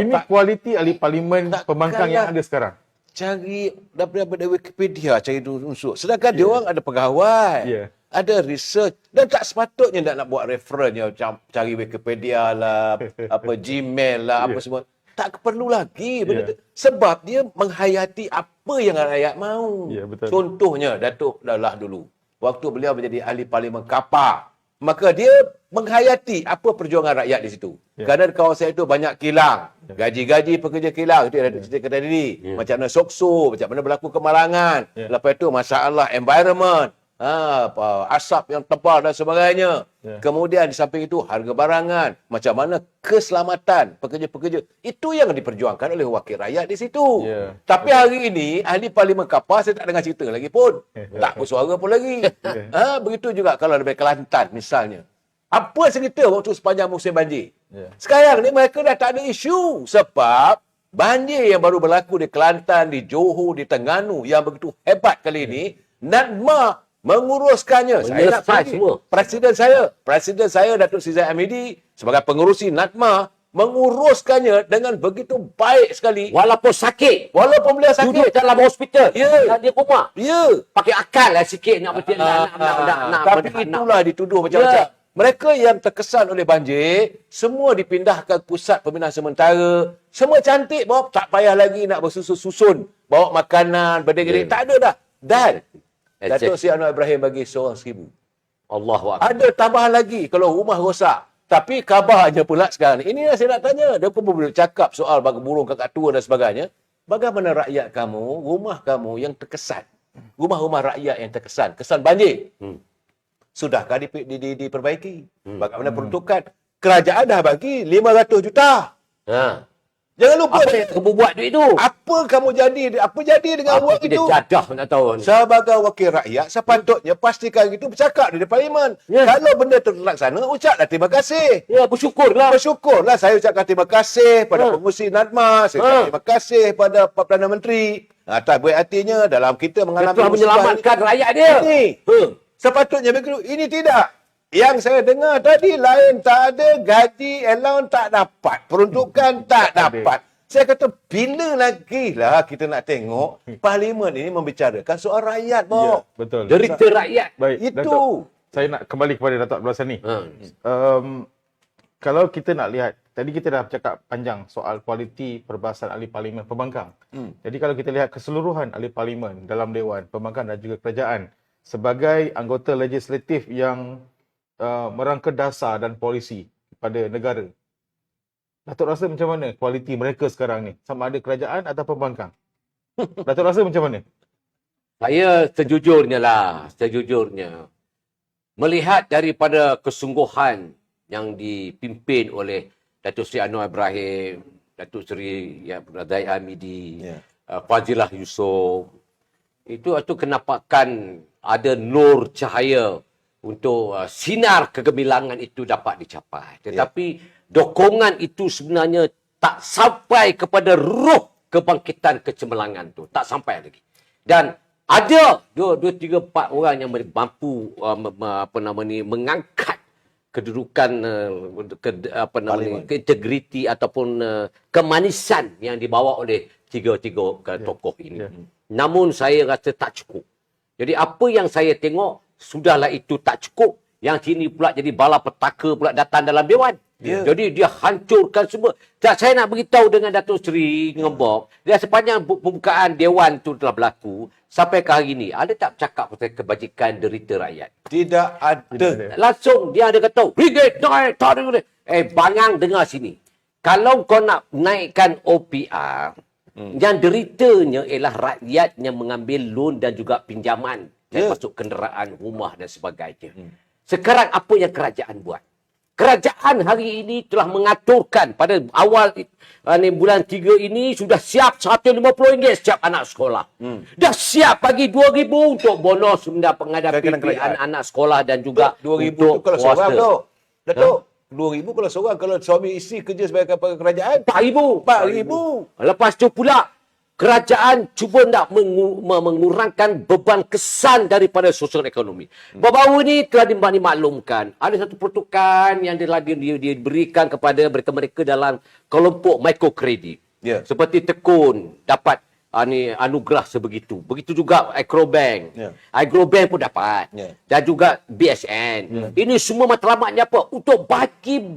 Ini kualiti ahli Parlimen pembangkang yang ada sekarang. Cari daripada Wikipedia cari unsur. Sedangkan dia orang ada pegawai. Ada research dan tak sepatutnya nak buat reference macam cari Wikipedia lah, apa Gmail lah, apa semua. Tak perlu lagi benda tu. Sebab dia menghayati apa yang rakyat mahu. Betul. Contohnya Datuk Dalah dulu. Waktu beliau menjadi ahli parlimen Kapar, maka dia menghayati apa perjuangan rakyat di situ. Kerana di kawasan itu banyak kilang. Gaji-gaji pekerja kilang. Itu yang Datuk cerita tadi. Macam mana sokso, macam mana berlaku kemalangan. Lepas itu masalah environment. Asap yang tebal dan sebagainya. Kemudian di samping itu harga barangan. Macam mana keselamatan pekerja-pekerja. Itu yang diperjuangkan oleh wakil rakyat di situ. Tapi hari ini ahli parlimen Kapar saya tak dengar cerita lagi pun. Tak bersuara pun lagi. Begitu juga kalau dari Kelantan misalnya. Apa cerita waktu sepanjang musim banjir? Sekarang ni mereka dah tak ada isu. Sebab banjir yang baru berlaku di Kelantan, di Johor, di Terengganu yang begitu hebat kali ini, NADMA menguruskannya. Saya nak pergi. Presiden saya Datuk Sri Zahid Hamidi sebagai pengurusi NADMA menguruskannya dengan begitu baik sekali. Walaupun sakit. Walaupun beliau sakit. Duduk dalam hospital. Dan dia rumah. Pakai akal lah sikit nak Tapi itulah dituduh macam-macam. Mereka yang terkesan oleh banjir, semua dipindahkan pusat pembinaan sementara. Semua cantik, bawa tak payah lagi nak bersusun-susun. Bawa makanan, berdiri-diri. Tak ada dah. Dan Datuk Seri Anwar Ibrahim bagi seorang 1,000. Allahu Akbar. Ada tambahan lagi kalau rumah rosak. Tapi kabarnya pula sekarang ni. Ini yang saya nak tanya. Dia pun boleh cakap soal bagi burung kakak tua dan sebagainya. Bagaimana rakyat kamu, rumah kamu yang terkesan? Rumah-rumah rakyat yang terkesan. Kesan banjir. Sudahkah diperbaiki? Bagaimana peruntukan? Kerajaan dah bagi 500 juta. Jangan lupa apa yang kamu buat duit tu? Apa kamu jadi? Apa jadi dengan uang itu? Dia jadah nak tahu. Sebagai wakil rakyat, sepatutnya pastikan itu bercakap di parlimen. Kalau benda itu terlaksana, ucaplah terima kasih. Bersyukurlah. Bersyukurlah. Saya ucapkan terima kasih pada pengurusi NADMA. Saya ucapkan terima kasih pada Perdana Menteri. Atas baik hatinya dalam kita mengalami telah menyelamatkan rakyat dia. Ini. Sepatutnya begitu. Ini tidak. Yang saya dengar tadi lain, tak ada gaji, allowance tak dapat, peruntukan tak dapat. Saya kata bila lagi lah kita nak tengok parlimen ini membicarakan soal rakyat, Bok. Betul. Derita rakyat. Baik, Itu. Datuk, saya nak kembali kepada Datuk Abdul Hasan ni. Kalau kita nak lihat, tadi kita dah bercakap panjang soal kualiti perbahasan ahli parlimen pembangkang. Jadi kalau kita lihat keseluruhan ahli parlimen dalam Dewan Pembangkang dan juga kerajaan sebagai anggota legislatif yang merangka dasar dan polisi pada negara. Datuk rasa macam mana kualiti mereka sekarang ni? Sama ada kerajaan atau pembangkang? Datuk rasa macam mana? Saya sejujurnya melihat daripada kesungguhan yang dipimpin oleh Datuk Seri Anwar Ibrahim, Datuk Seri Zahid Hamidi, Fazilah Yusof, itu kenampakan ada nur cahaya untuk sinar kegemilangan itu dapat dicapai. Tetapi dokongan itu sebenarnya tak sampai kepada ruh kebangkitan kecemerlangan tu. Tak sampai lagi. Dan Ada dua tiga empat orang yang mampu mengangkat kedudukan integriti ataupun kemanisan yang dibawa oleh tiga tokoh ini. Namun saya rasa tak cukup. Jadi apa yang saya tengok sudahlah itu tak cukup. Yang sini pula jadi bala petaka pula datang dalam dewan. Jadi dia hancurkan semua. Dan saya nak beritahu dengan Datuk Seri dengan Bob, dia sepanjang pembukaan dewan itu telah berlaku sampai ke hari ini, ada tak bercakap pasal kebajikan derita rakyat? Tidak ada. Langsung dia ada kata, ringgit naik, tak ada. Bangang dengar sini. Kalau kau nak naikkan OPR, yang deritanya ialah rakyat yang mengambil loan dan juga pinjaman, termasuk kenderaan, rumah dan sebagainya. Sekarang apa yang kerajaan buat? Kerajaan hari ini telah mengaturkan pada awal bulan 3 ini sudah siap RM150 setiap anak sekolah. Dah siap bagi RM2,000 untuk bonus menghadapi anak-anak sekolah dan juga RM2,000 untuk tu kalau seorang, Datuk. RM2,000 kalau seorang, kalau suami isteri kerja sebagai kerajaan, RM4,000. Lepas tu pula kerajaan cuba nak mengurangkan beban kesan daripada sosial ekonomi. Baru-baru ini telah dimaklumkan ada satu peruntukan yang diberikan kepada mereka-mereka dalam kelompok mikrokredit. Seperti Tekun dapat anugerah sebegitu. Begitu juga Agrobank. Agrobank pun dapat. Dan juga BSN. Ini semua matlamatnya apa? Untuk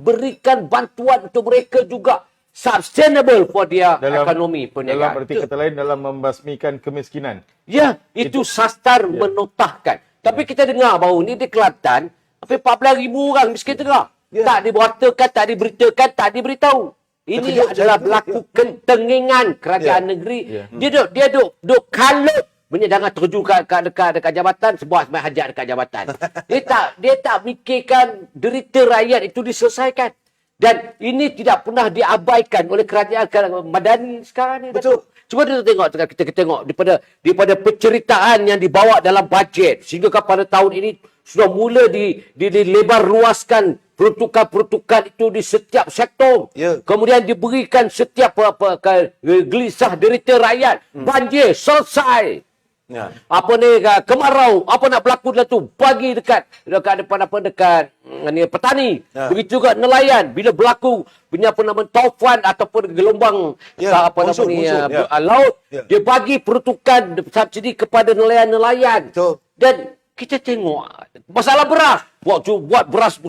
berikan bantuan untuk mereka juga sustainable for dia ekonomi perniagaan. Dalam arti kata lain, dalam membasmikan kemiskinan. Ya, itu sastar menotahkan. Tapi kita dengar baru ni di Kelantan, hampir 14,000 orang miskin tengah. Tak diberitakan, tak diberitakan, tak diberitahu. Ini adalah berlaku kentengingan kerajaan negeri. Dia duk kalut. Jangan terjun dekat jabatan sebab hajat dekat jabatan. Dia tak fikirkan derita rakyat itu diselesaikan. Dan ini tidak pernah diabaikan oleh kerajaan Madani sekarang ni. Betul. Cuba kita tengok daripada penceritaan yang dibawa dalam bajet sehingga pada tahun ini sudah mula dilebar luaskan peruntukan-peruntukan itu di setiap sektor. Kemudian diberikan setiap gelisah derita rakyat. Banjir selesai. Kemarau, apa nak berlaku dalam tu bagi dekat petani. Begitu juga nelayan bila berlaku taufan ataupun gelombang laut, dia bagi peruntukan subsidi kepada nelayan-nelayan. Dan kita tengok masalah beras, buat beras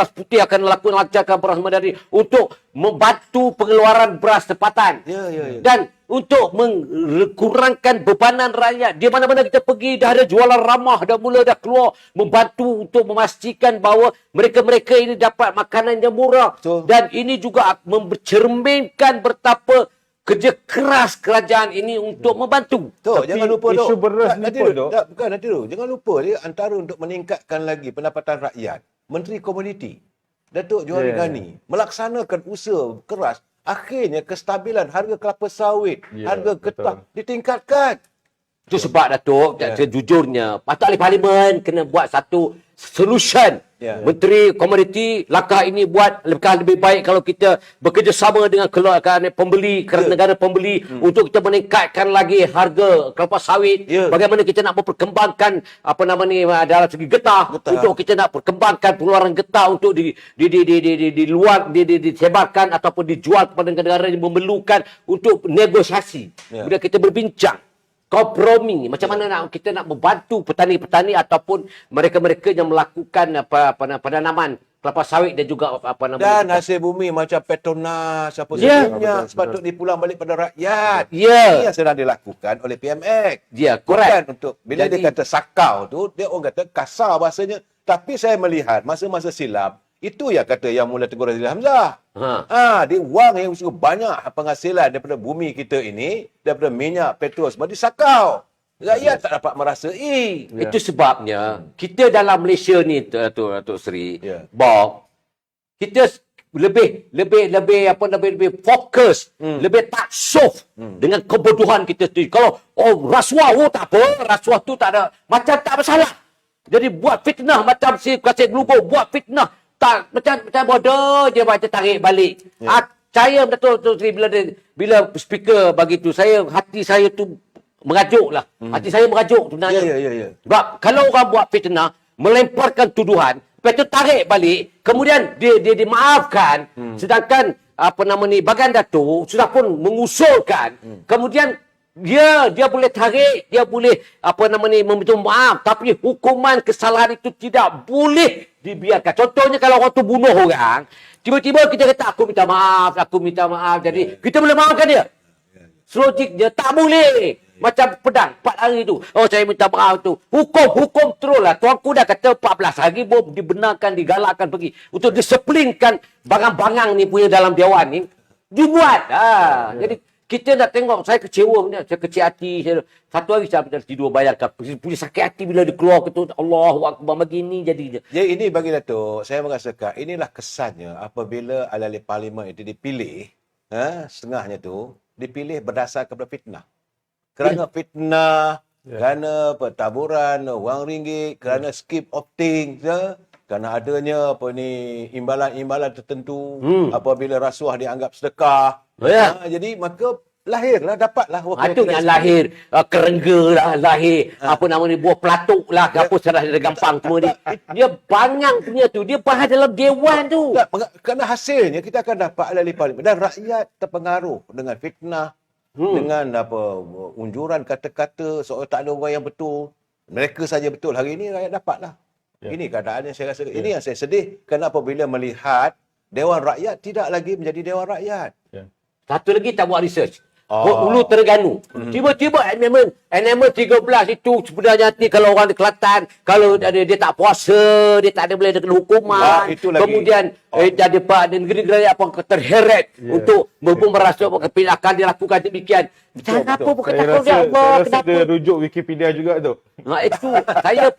putih akan lancarkan beras Madani untuk membantu pengeluaran beras tempatan. Dan untuk mengurangkan bebanan rakyat. Di mana-mana kita pergi, dah ada jualan ramah, dah keluar membantu untuk memastikan bahawa mereka-mereka ini dapat makanan yang murah. Dan ini juga mencerminkan betapa kerja keras kerajaan ini untuk membantu. Jangan lupa isu beras ni pun, bukan nanti tu. Jangan lupa dia antara untuk meningkatkan lagi pendapatan rakyat. Menteri Komuniti Datuk Johari Ghani melaksanakan usaha keras. Akhirnya kestabilan harga kelapa sawit, harga getah ditingkatkan. Itu sebab Datuk, sejujurnya Patut Ahli Parlimen kena buat satu solution. Menteri Komoditi, langkah ini buat lebih baik kalau kita bekerjasama dengan pembeli, negara pembeli untuk kita meningkatkan lagi harga kelapa sawit. Bagaimana kita nak memperkembangkan dalam segi getah, untuk kita nak perkembangkan pengeluaran getah untuk disebarkan ataupun dijual kepada negara yang memerlukan untuk negosiasi. Bila kita berbincang kompromi macam mana kita nak membantu petani-petani ataupun mereka-mereka yang melakukan penanaman kelapa sawit dan juga dan hasil bumi macam Petronas sebagainya sepatutnya dipulang balik pada rakyat. Ini yang sedang dilakukan oleh PMX. Correct. Untuk bila dia kata sakau tu, dia orang kata kasar bahasanya, tapi saya melihat masa-masa silam itu yang kata yang mula tegur Razili Hamzah. Dia wang yang cukup banyak penghasilan daripada bumi kita ini, daripada minyak, petrol, semua disakau. Rakyat tak dapat merasai. Itu sebabnya kita dalam Malaysia ni, Datuk Seri, Bob, kita lebih fokus, lebih taksuf dengan kebodohan kita sendiri. Kalau rasuah, tak apa, rasuah tu tak ada, macam tak masalah. Jadi buat fitnah macam si Kasih Gelugur, buat fitnah. Tak, macam bodoh je baca tarik balik. Saya betul-betul bila speaker bagi tu, hati saya tu Merajuk lah. Hati saya merajuk sebenarnya. Ya. Sebab kalau orang buat fitnah, melemparkan tuduhan, lepas tu tarik balik, kemudian dia dimaafkan, sedangkan Bagan Datuk sudah pun mengusulkan, kemudian dia boleh tarik, dia boleh meminta maaf, tapi hukuman kesalahan itu tidak boleh dibiarkan. Contohnya kalau orang tu bunuh orang, tiba-tiba kita kata aku minta maaf, jadi kita boleh maafkan dia. Logiknya tak boleh. Macam pedang 4 hari tu. Oh, saya minta maaf tu. Hukum terus lah. Tuanku dah kata 14 hari boleh dibenarkan, digalakkan pergi. Untuk disiplinkan bangang-bangang ni punya dalam dewan ni. Dibuat. Jadi kita nak tengok. Saya kecewa punya. Saya kecil hati. Satu hari saya tidur bayangkan. Punya sakit hati bila dia keluar ke tu. Allahu Akbar. Begini jadinya. Jadi ini bagi Datuk, saya merasakan inilah kesannya apabila ahli parlimen itu dipilih, setengahnya tu dipilih berdasar kepada fitnah. Kerana fitnah, kerana pertaburan wang ringgit, kerana skip opting, kerana adanya imbalan-imbalan tertentu, apabila rasuah dianggap sedekah. Jadi maka lahirlah, dapatlah Itu yang lahir kerengga lah, lahir buah pelatuk lah, apa secara gampang semua ni. Dia bangang punya tu, dia bahas dalam dewan tu. Kerana hasilnya kita akan dapat ahli parlimen dan rakyat terpengaruh dengan fitnah, dengan unjuran kata-kata seolah tak ada orang yang betul. Mereka saja betul. Hari ini rakyat dapatlah. Ini keadaannya saya rasa. Ini yang saya sedih. Kerana apabila melihat Dewan Rakyat tidak lagi menjadi Dewan Rakyat. Satu lagi tak buat research. Ulu Terengganu. Tiba-tiba NMA 13 itu sebenarnya nanti kalau orang di Kelantan, kalau dia tak puasa, dia tak ada boleh kena hukuman. Kemudian jadi negeri-negeri apa terheret untuk merasa akan dilakukan demikian. Kenapa bukan takut ya Allah? Kenapa? Dia rujuk Wikipedia juga tu. Itu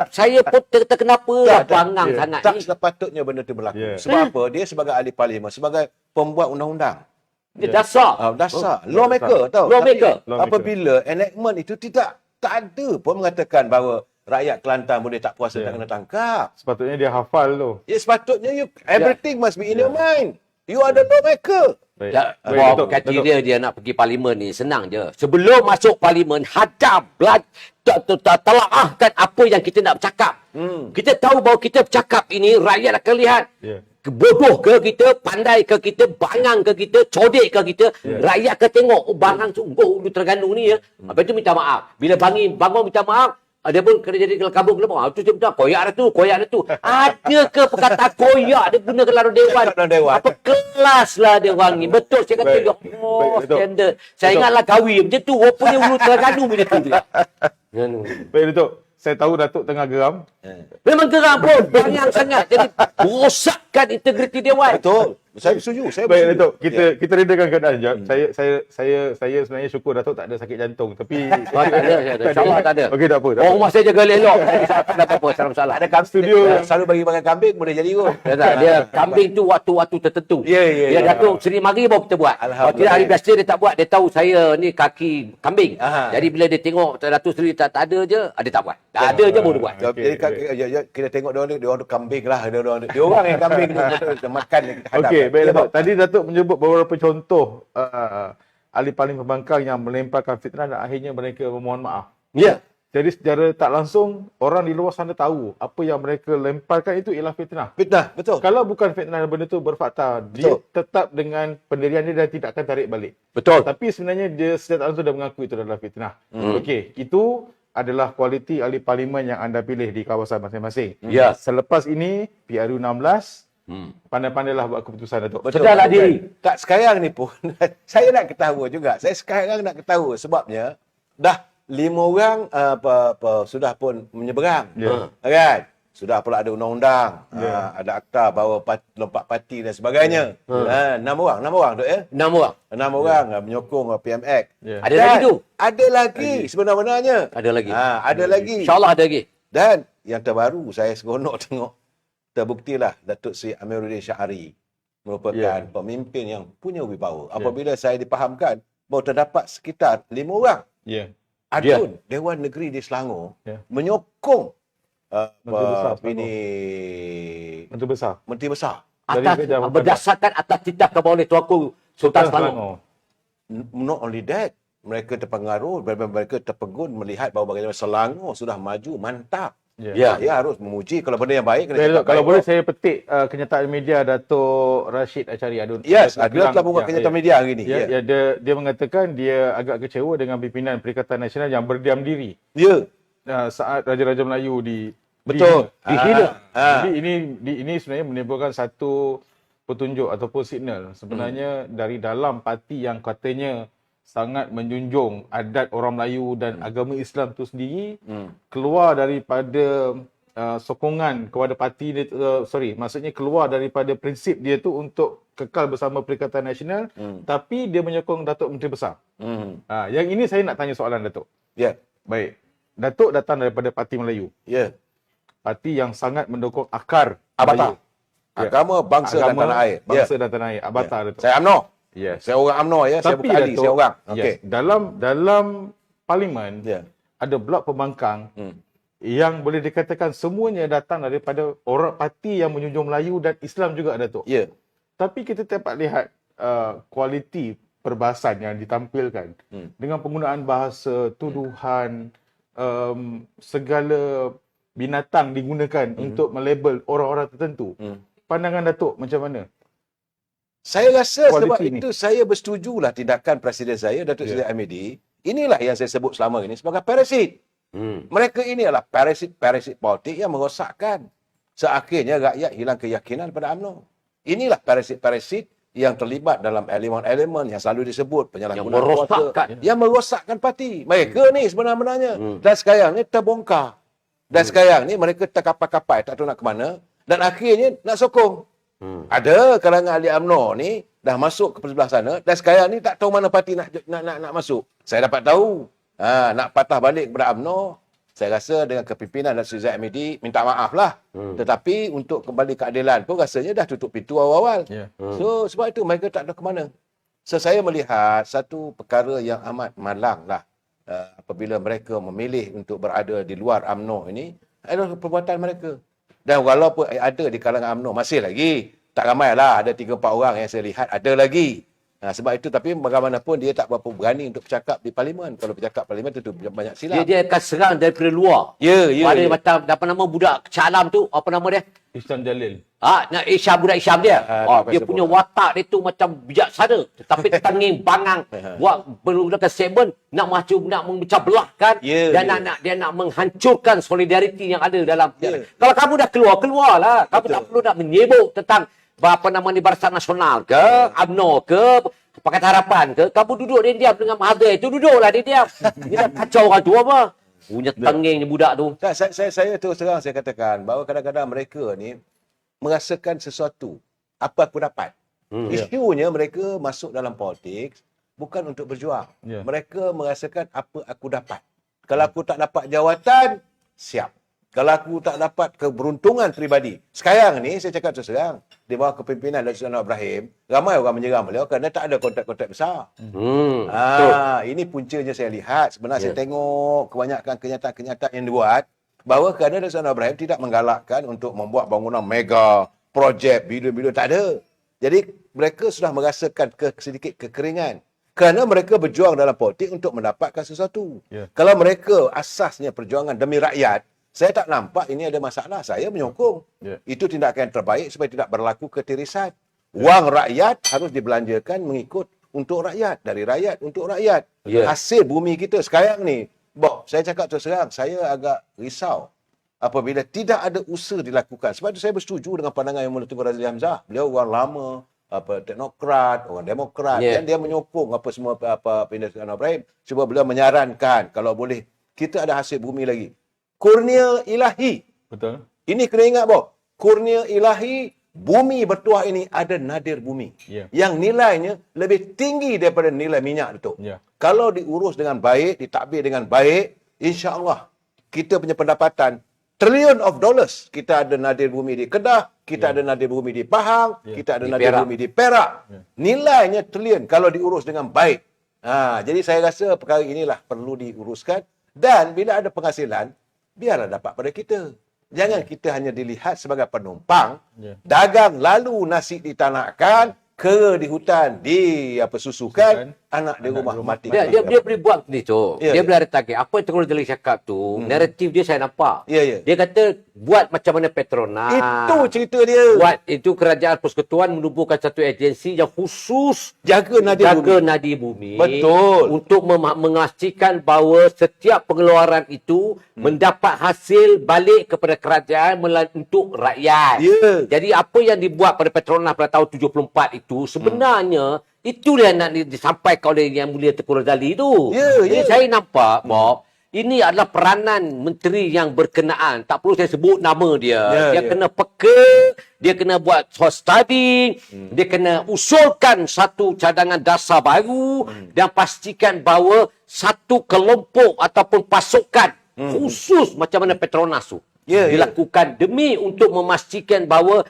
saya pun kenapa bangang sangat Tak ni. sepatutnya benda itu berlaku. Sebab apa? Dia sebagai ahli parlimen, sebagai pembuat undang-undang. Dia dasar. Dasar. Lawmaker tau. Lawmaker. Tapi apabila enactment itu tak ada pun mengatakan bahawa rakyat Kelantan boleh tak puasa tak kena tangkap. Sepatutnya dia hafal tu. Ya sepatutnya everything must be in your mind. You are the lawmaker. Datuk kata dia nak pergi parlimen ni senang je. Sebelum masuk parlimen hadap telaahkan apa yang kita nak bercakap. Kita tahu bahawa kita bercakap ini rakyat akan lihat. Bodoh ke kita, pandai ke kita, bangang ke kita, codek ke kita, rakyat akan tengok, bangang sungguh Ulu Terengganu ni ya. Lepas tu minta maaf. Bila bangun minta maaf, dia pun kena jadi kelabung kelabung. Itu dia minta koyak dah tu. Ada ke perkataan koyak dia guna dalam dewan? Apa kelas lah dia orang ni. Betul saya kata dia. Standard. Saya ingatlah kahwin macam tu. Rupanya Ulu Terengganu macam tu juga. Baik Datuk. Saya tahu Datuk tengah geram. Memang geram pun. Banyak sangat. Jadi merosakkan integriti dewan. Betul. Saya setuju. Baik Datuk, kita redakan keadaan sekejap. Saya sebenarnya syukur Datuk tak ada sakit jantung. Tapi tak ada. InsyaAllah tak ada. Okey, tak apa. Orang rumah saya jaga elok. Tak ada apa-apa. Tak ada masalah. Ada studio selalu bagi makan kambing boleh jadi kot. Dia kambing tu waktu-waktu tertentu. Dia Datuk Seri Mari baru kita buat. Kalau tidak hari biasa dia tak buat. Dia tahu saya ni kaki kambing. Jadi bila dia tengok Datuk Seri tak ada je, dia tak buat. Tak ada je baru buat. Jadi kita tengok dia orang tu kambing lah. Dia orang yang kambing tu makan kita hadap. Okey, baik Datuk. Tadi Datuk menyebut beberapa contoh ahli parlimen pembangkang yang melemparkan fitnah dan akhirnya mereka memohon maaf. Ya. Jadi secara tak langsung orang di luar sana tahu apa yang mereka lemparkan itu ialah fitnah. Fitnah, betul. Kalau bukan fitnah benda itu berfakta, dia tetap dengan pendirian dia dan tidak akan tarik balik. Betul. Tapi sebenarnya dia secara tak langsung dah mengaku itu adalah fitnah. Okey, itu adalah kualiti ahli parlimen yang anda pilih di kawasan masing-masing. Ya. Selepas ini PRU 16 pandai-pandailah buat keputusan Datuk. Sedarlah diri. Tak sekarang ni pun saya nak ketahui juga. Saya sekarang nak ketahui sebabnya dah 5 orang sudah pun menyeberang. Kan? Sudah pula ada undang-undang, ada akta bahawa lompat parti dan sebagainya. 6 orang tu 6 orang. 6 orang menyokong PMX. Ada lagi tu? Ada lagi sebenarnya. Ada lagi. Ada lagi. InsyaAllah ada lagi. Dan yang terbaru saya seronok tengok terbuktilah Datuk Seri Amiruddin Syahari merupakan pemimpin yang punya wibawa. Apabila saya dipahamkan bahawa terdapat sekitar 5 orang adun Dewan Negeri di Selangor menyokong Menteri Besar. Berdasarkan atas titah kebawah oleh Tuanku Sultan Selangor. Not only that, mereka terpengaruh, mereka terpegun melihat bahawa bagaimana Selangor sudah maju mantap. Ya. Saya harus memuji kalau benda yang baik kena Baik, cakap Datuk, kalau baik. boleh saya petik kenyataan media Datuk Rashid Achari Adun. Yes, Dia dia telah bilang- membuat kenyataan media hari ini. Ya, Ya. ya, dia mengatakan dia agak kecewa dengan pimpinan Perikatan Nasional yang berdiam diri Ya. saat Raja-Raja Melayu Betul. dihina. Ah. Jadi ini sebenarnya menimbulkan satu petunjuk ataupun signal sebenarnya dari dalam parti yang katanya sangat menjunjung adat orang Melayu dan agama Islam tu sendiri keluar daripada sokongan kepada parti dia, maksudnya keluar daripada prinsip dia tu untuk kekal bersama Perikatan Nasional, tapi dia menyokong Datuk Menteri Besar. Yang ini saya nak tanya soalan Datuk. Ya. Baik, Datuk datang daripada Parti Melayu, Ya. parti yang sangat mendukung akar Avatar. Melayu. Ya. Agama, bangsa dan Agama, tanah air. Bangsa dan tanah air. Avatar, Ya. Datuk. Saya UMNO. Yes. Saya orang UMNO ya. Saya Tapi bukan ahli, Datuk, saya orang. yes, Okey. dalam parlimen Ya. ada blok pembangkang yang boleh dikatakan semuanya datang daripada orang parti yang menjunjung Melayu dan Islam juga, Datuk. Ya. Tapi kita dapat lihat kualiti perbahasan yang ditampilkan dengan penggunaan bahasa, tuduhan, segala binatang digunakan untuk melabel orang-orang tertentu. Pandangan Datuk macam mana? Saya rasa sebab Kualiti ni. itu saya bersetujulah tindakan Presiden saya, Datuk Seri Hamidi. Inilah yang saya sebut selama ini sebagai parasit. Mereka ini adalah parasit politik yang merosakkan. Seakhirnya rakyat hilang keyakinan pada UMNO. Inilah parasit-parasit yang terlibat dalam elemen-elemen yang selalu disebut penyalahgunaan merosakkan. kuasa, yang merosakkan parti. Mereka ni sebenarnya. Dan sekarang ni terbongkar. Dan sekarang ni mereka terkapai-kapai, tak tahu nak ke mana. Dan akhirnya nak sokong. Ada kalangan ahli UMNO ni dah masuk ke sebelah sana dan sekarang ni tak tahu mana parti nak masuk. Saya dapat tahu. Nak patah balik kepada UMNO, saya rasa dengan kepimpinan Datuk Seri Hamidi minta maaf lah. Tetapi untuk kembali keadilan pun rasanya dah tutup pintu awal-awal. Ya. So sebab itu mereka tak tahu ke mana. So saya melihat satu perkara yang amat malang lah apabila mereka memilih untuk berada di luar UMNO ini adalah perbuatan mereka. Dan walaupun ada di kalangan UMNO, masih lagi. Tak ramai lah, ada 3-4 orang yang saya lihat, ada lagi. Sebab itu, tapi bagaimanapun dia tak berapa berani untuk bercakap di parlimen. Kalau bercakap parlimen tentu banyak silap. Dia akan serang daripada luar. Ya. Ada macam, apa nama budak Calam tu, apa nama dia? Ihsan Jalil. Nak Isyam, budak Isyam dia. Dia tak punya sebut. watak dia tu macam bijaksana. Tetapi tanging bangang. Buat menggunakan statement, nak memecah belahkan. Ya, dan ya. dia nak menghancurkan solidariti yang ada dalam. Ya. Kalau kamu dah keluarlah. Kamu Betul. tak perlu nak menyebut tentang apa nama ni Barisan Nasional ke, UMNO ke, Pakatan Harapan ke. Kamu duduk dia diam dengan Mahathir itu, duduklah dia diam. Dia dah kacau orang tu apa. Punya tenging budak tu. Tak, saya terus terang saya katakan bahawa kadang-kadang mereka ni merasakan sesuatu. Apa aku dapat? Isunya mereka masuk dalam politik bukan untuk berjuang. Ya. Mereka merasakan apa aku dapat. Kalau aku tak dapat jawatan, siap. Kalau aku tak dapat keberuntungan peribadi. Sekarang ni, saya cakap terus terang, di bawah kepimpinan Datuk Seri Anwar Ibrahim, ramai orang menyerang beliau kerana tak ada kontrak-kontrak besar. Ini puncanya saya lihat. Sebenarnya saya tengok kebanyakan kenyataan-kenyataan yang dibuat, bahawa kerana Datuk Seri Anwar Ibrahim tidak menggalakkan untuk membuat bangunan mega, projek, bilion-bilion, tak ada. Jadi, mereka sudah merasakan sedikit kekeringan. Kerana mereka berjuang dalam politik untuk mendapatkan sesuatu. Ya. Kalau mereka asasnya perjuangan demi rakyat, saya tak nampak ini ada masalah. Saya menyokong. Ya. Itu tindakan yang terbaik supaya tidak berlaku ketirisan. Wang rakyat harus dibelanjakan mengikut untuk rakyat. Dari rakyat untuk rakyat. Ya. Hasil bumi kita sekarang ni, Bob, saya cakap terus terang, saya agak risau apabila tidak ada usaha dilakukan. Sebab itu saya bersetuju dengan pandangan yang Yang Mulia Tengku Razili Hamzah. Beliau orang lama, teknokrat, orang demokrat, dan dia menyokong apa semua Pindah Anwar Ibrahim. Cuba beliau menyarankan kalau boleh kita ada hasil bumi lagi. Kurnia ilahi. Betul. Ini kena ingat, Bob. Kurnia ilahi, bumi bertuah ini ada nadir bumi. Ya. Yang nilainya lebih tinggi daripada nilai minyak itu. Ya. Kalau diurus dengan baik, ditadbir dengan baik, insya-Allah kita punya pendapatan trillion of dollars. Kita ada nadir bumi di Kedah, kita ada nadir bumi di Pahang, kita ada Di nadir Perak. bumi di Perak. Nilainya trilion kalau diurus dengan baik. Jadi saya rasa perkara inilah perlu diuruskan dan bila ada penghasilan, biarlah dapat pada kita. Jangan kita hanya dilihat sebagai penumpang, dagang lalu nasi ditanakkan, kera di hutan disusukan, Anak di rumah mati. Dia boleh buat ni tu. Ya, Dia ya. boleh ada target. Apa yang Tengku Razali cakap tu, naratif dia saya nampak. Ya, ya. Dia kata buat macam mana Petronas. Itu cerita dia. Buat itu kerajaan persekutuan menubuhkan satu agensi yang khusus Jaga nadi bumi. bumi. Betul. Untuk memastikan bahawa setiap pengeluaran itu mendapat hasil balik kepada kerajaan untuk rakyat. Ya. Jadi apa yang dibuat pada Petronas pada tahun 74 itu sebenarnya itulah yang nak disampaikan oleh Yang Mulia Tengku Razali tu. Ya, Jadi ya. saya nampak, Bob, ini adalah peranan menteri yang berkenaan. Tak perlu saya sebut nama dia. Ya, Dia ya. kena peka, dia kena buat source study, dia kena usulkan satu cadangan dasar baru dan pastikan bahawa satu kelompok ataupun pasukan khusus macam mana Petronas tu Ya, ya. dilakukan demi untuk memastikan bahawa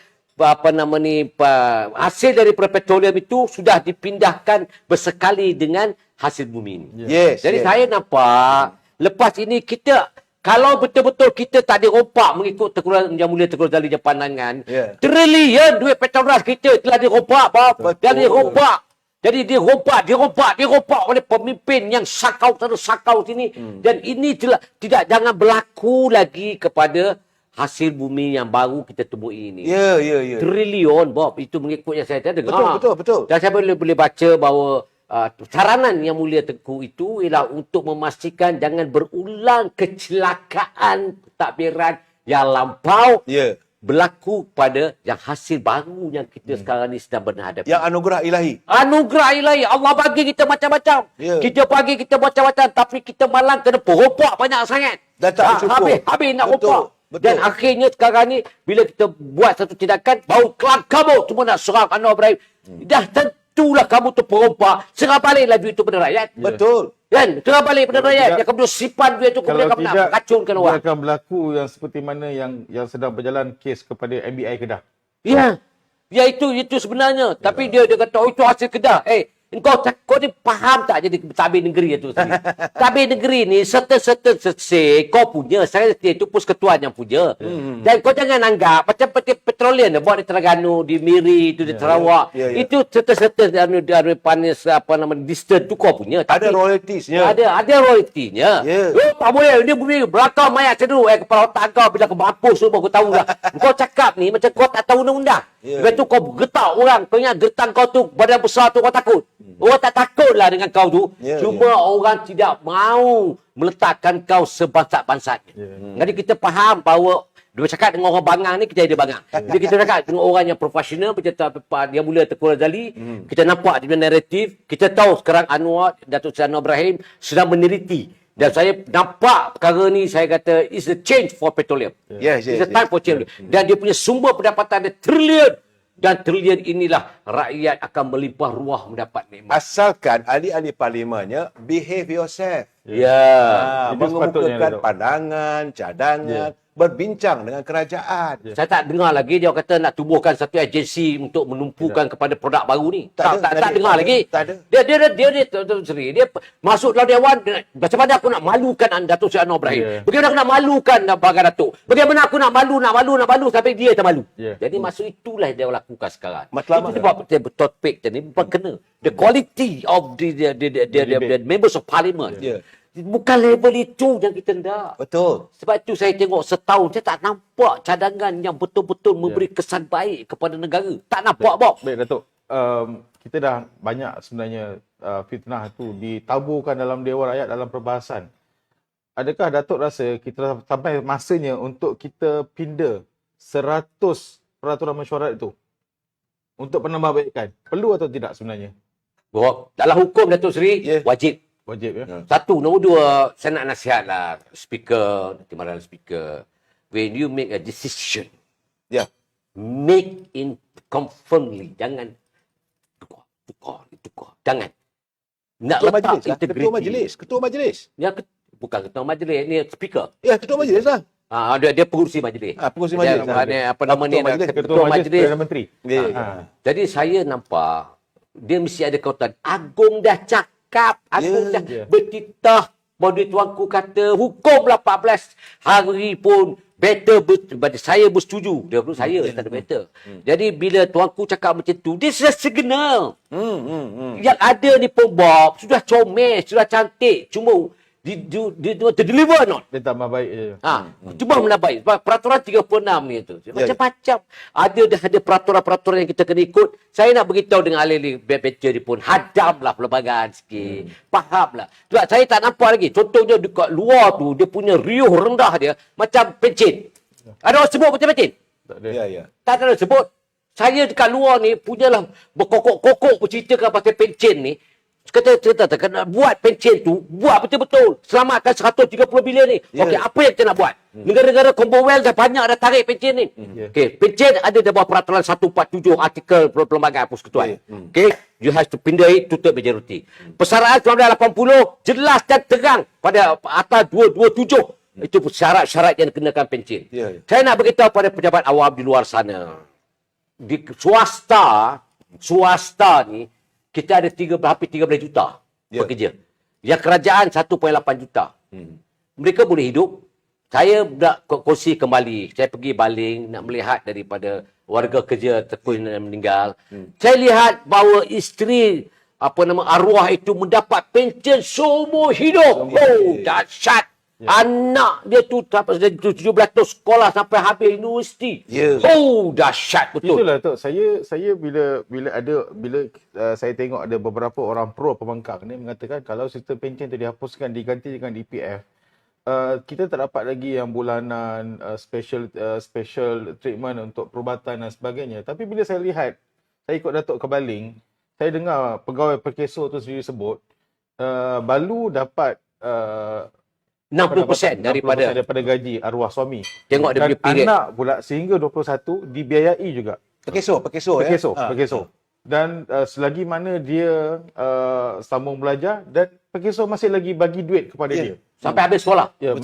hasil daripada petroleum itu sudah dipindahkan bersekali dengan hasil bumi ini. Yes. Jadi yes. saya nampak lepas ini kita kalau betul-betul kita tak dirompak mengikut Yang Mulia Tengku Razali pandangan, Ya. trilion duit Petronas kita telah dirompak, Bob. Betul. Dan dirompak. Jadi dirompak oleh pemimpin yang sakau sini. Dan ini jangan berlaku lagi kepada hasil bumi yang baru kita temui ini. Ya, ya, ya. Trilion, Bob. Itu mengikut yang saya dengar. Betul. Dan saya boleh baca bahawa saranan Yang Mulia Tengku itu ialah untuk memastikan jangan berulang kecelakaan pentadbiran yang lampau Ya. berlaku pada yang hasil baru yang kita sekarang ni sedang berhadapi. Yang anugerah ilahi. Anugerah ilahi. Allah bagi kita macam-macam. Ya. Kita bagi kita macam-macam. Tapi kita malang kena perompak banyak sangat. Dan tak cukup. Habis nak Betul, rompak. betul. Dan akhirnya sekarang ni, bila kita buat satu tindakan, baru kelam kamu semua nak serang Anwar Ibrahim. Dah tentulah kamu tu perompak. Serang baliklah duit tu pada rakyat. Betul. Kan? Serang balik pada Kalau rakyat. tidak- Dia kemudian simpan duit tu, kemudian kamu nak racunkan dia orang. akan berlaku yang seperti mana yang sedang berjalan kes kepada MBI Kedah. Ya. Ya itu sebenarnya. Tapi dia kata, oh itu hasil Kedah. Kau ni faham tak jadi tabir negeri itu sendiri? Tabir negeri ni serta-serta kau punya. Saya setia itu persekutuan yang punya. Dan kau jangan anggap macam petroleum dia buat di Terengganu, di Miri, itu di Sarawak. Ya, ya. Itu serta-serta dari panis distance tu kau punya. Ada Tapi royaltiesnya. ada royaltinya. Ya. Oh, tak boleh. Dia boleh belakang mayat cedera. Kepala otak kau bila kau mampus semua kau tahu lah. Kau cakap ni macam kau tak tahu undang-undang. Ya. Lepas tu kau getar orang. Kau ingat getang kau tu badan besar tu kau takut. Orang tak takutlah dengan kau tu. Ya, Cuma orang tidak mahu meletakkan kau sebangsat-bangsatnya. Jadi kita faham bahawa dia cakap dengan orang bangang ni, kita ada bangang. Jadi kita cakap dengan orang yang profesional, Yang Mulia Tengku Razali, kita nampak dia naratif, kita tahu sekarang Datuk Seri Anwar Ibrahim sedang meneliti. Dan saya nampak perkara ni, saya kata, it's a change for petroleum. Yes, It's a time for change. Dan dia punya sumber pendapatan dia trilion. Dan trilion inilah rakyat akan melimpah ruah mendapat nikmat. Asalkan ahli-ahli parlimennya behave yourself. Ya. Itu sepatutnya, Mengemukakan Datuk. pandangan, cadangan, berbincang dengan kerajaan. Saya tak dengar lagi dia kata nak tubuhkan satu agensi untuk menumpukan kepada produk baru ni. Tak ada, Tak dengar lagi. tak ada. Dia Tuan Seri, dia masuk dalam dewan, macam mana aku nak malukan Datuk Seri Anwar Ibrahim? Ya. Bagaimana aku nak malukan Abang Datuk? Bagaimana aku nak malu sampai dia tak malu. Ya. Jadi maksud itulah dia lakukan sekarang. Matlamat. Itu sebab topik tadi memang kena. The quality of the members of parliament. Ya. Bukan level itu yang kita hendak. Betul. Sebab itu saya tengok setahun, saya tak nampak cadangan yang betul-betul memberi kesan baik kepada negara. Tak nampak, Bob. Baik Datuk, kita dah banyak sebenarnya fitnah tu ditaburkan dalam Dewan Rakyat dalam perbahasan. Adakah Datuk rasa kita sampai masanya untuk kita pindah 100 peraturan mesyuarat itu untuk penambahbaikan? Perlu atau tidak sebenarnya? Bob, dalam hukum Datuk Seri, Ya. wajib. Wajib ya? Satu. Nombor dua, saya nak nasihatlah speaker, timbalan speaker. When you make a decision, Ya. make it confirmly. Jangan tukar. Jangan. Nak Ketua letak majlis lah. integriti. Ketua majlis. Ya, bukan ketua majlis, ni speaker. Ya, ketua majlis lah. Dia pengurusi majlis. Pengurusi majlis. Apa nama ni? Ketua Majlis Perdana Menteri. Ya. Jadi saya nampak dia mesti ada kautan. Agung dah cakap, Agung dah bertitah. Bahawa tuanku kata hukum 18 hari pun saya bersetuju. Dia pun saya tak ada better. Jadi bila tuanku cakap macam tu, dia sudah signal. Yang ada ni pun Bob, sudah comel, sudah cantik. Cuma dia deliver not. Dia tambah baik je. Cuma menabai. Peraturan 36 ni tu. Macam-macam. Ada peraturan-peraturan yang kita kena ikut. Saya nak beritahu dengan ahli backbencher ni pun, hadamlah perlembagaan sikit. Fahamlah. Sebab saya tak nampak lagi. Contohnya dekat luar tu, dia punya riuh rendah dia macam pencen. Ada orang sebut macam pencen? Tak ada. Ya. Tak ada orang sebut. Saya dekat luar ni punyalah berkokok-kokok berceritakan pasal pencen ni. Kata kena buat pencen tu, buat betul-betul. Selamatkan 130 bilion ni. Okey, apa yang kita nak buat? Negara-negara Commonwealth dah banyak dah tarik pencen ni. Okey, pencen ada dalam peraturan 147 artikel Perlembagaan Persekutuan. Okey, you have to pindah it to third majority. Persaraan 1980 jelas dan terang pada atas 227. Itu syarat-syarat yang dikenakan pencen. Saya nak beritahu pada pejabat awam di luar sana. Di swasta ni kita ada hampir 13 juta pekerja. Yang kerajaan 1.8 juta. Mereka boleh hidup. Saya nak kongsi kembali. Saya pergi baling nak melihat daripada warga kerja tekun yang meninggal. Saya lihat bahawa isteri arwah itu mendapat pencen seumur hidup. Dahsyat. Anak dia tu 17 tahun sekolah sampai habis universiti. Dahsyat betul. Itulah Tok, saya bila saya tengok ada beberapa orang pro pembangkang ni mengatakan kalau sistem pencen tu dihapuskan diganti dengan EPF, kita tak dapat lagi yang bulanan, special treatment untuk perubatan dan sebagainya. Tapi bila saya lihat, saya ikut Datuk ke Baling, saya dengar pegawai Perkeso tu sendiri sebut balu dapat 60% daripada gaji arwah suami. Tengok dia Dan punya period. anak pula sehingga 21 dibiayai juga. Perkeso. Dan selagi mana dia sambung belajar dan Perkeso masih lagi bagi duit kepada dia. Sampai habis sekolah. Ya,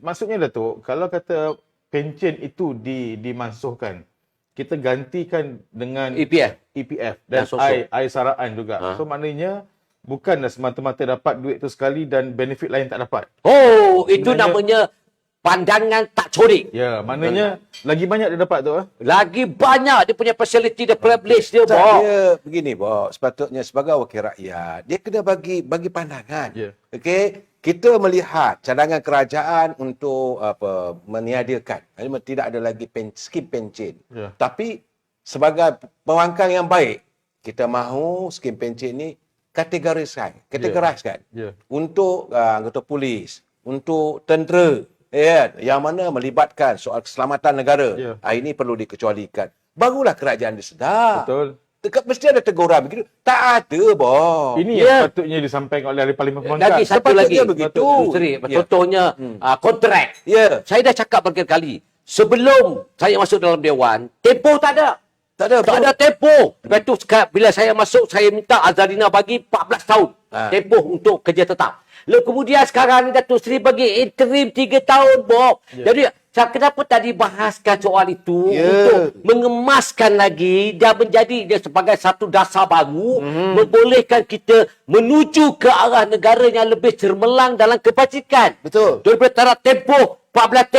maksudnya Datuk, kalau kata pencen itu dimansuhkan, kita gantikan dengan EPF dan Saraan juga. So maknanya bukanlah semata-mata dapat duit tu sekali dan benefit lain tak dapat. Itu namanya pandangan tak corik. Ya, maknanya lagi banyak dia dapat tu. Lagi banyak dia punya facility, dia privilege dia. Dia begini, sepatutnya sebagai wakil rakyat, dia kena bagi pandangan. Okey, kita melihat cadangan kerajaan untuk meniadakan. Tidak ada lagi skim pencen. Tapi sebagai pembangkang yang baik, kita mahu skim pencen ni kategoriskan untuk anggota polis, untuk tentera, yang mana melibatkan soal keselamatan negara. Ini perlu dikecualikan. Barulah kerajaan disedar. Betul. Mesti ada teguran begitu. Tak ada, Ini yang patutnya disampaikan oleh ahli parlimen pembangkang. Lagi satu lagi. Begitu. Contohnya kontrak. Saya dah cakap berkali-kali. Sebelum saya masuk dalam Dewan, tempoh tak ada. Tak ada tempoh. Lepas tu bila saya masuk, saya minta Azarina bagi 14 tahun tempoh untuk kerja tetap. Lalu kemudian sekarang ni Datuk Seri bagi interim 3 tahun, Bob. Jadi kenapa tak dibahaskan soal itu untuk mengemaskan lagi dan menjadi dia sebagai satu dasar baru, membolehkan kita menuju ke arah negara yang lebih cermelang dalam kebajikan. Betul. Daripada taraf tempoh, 14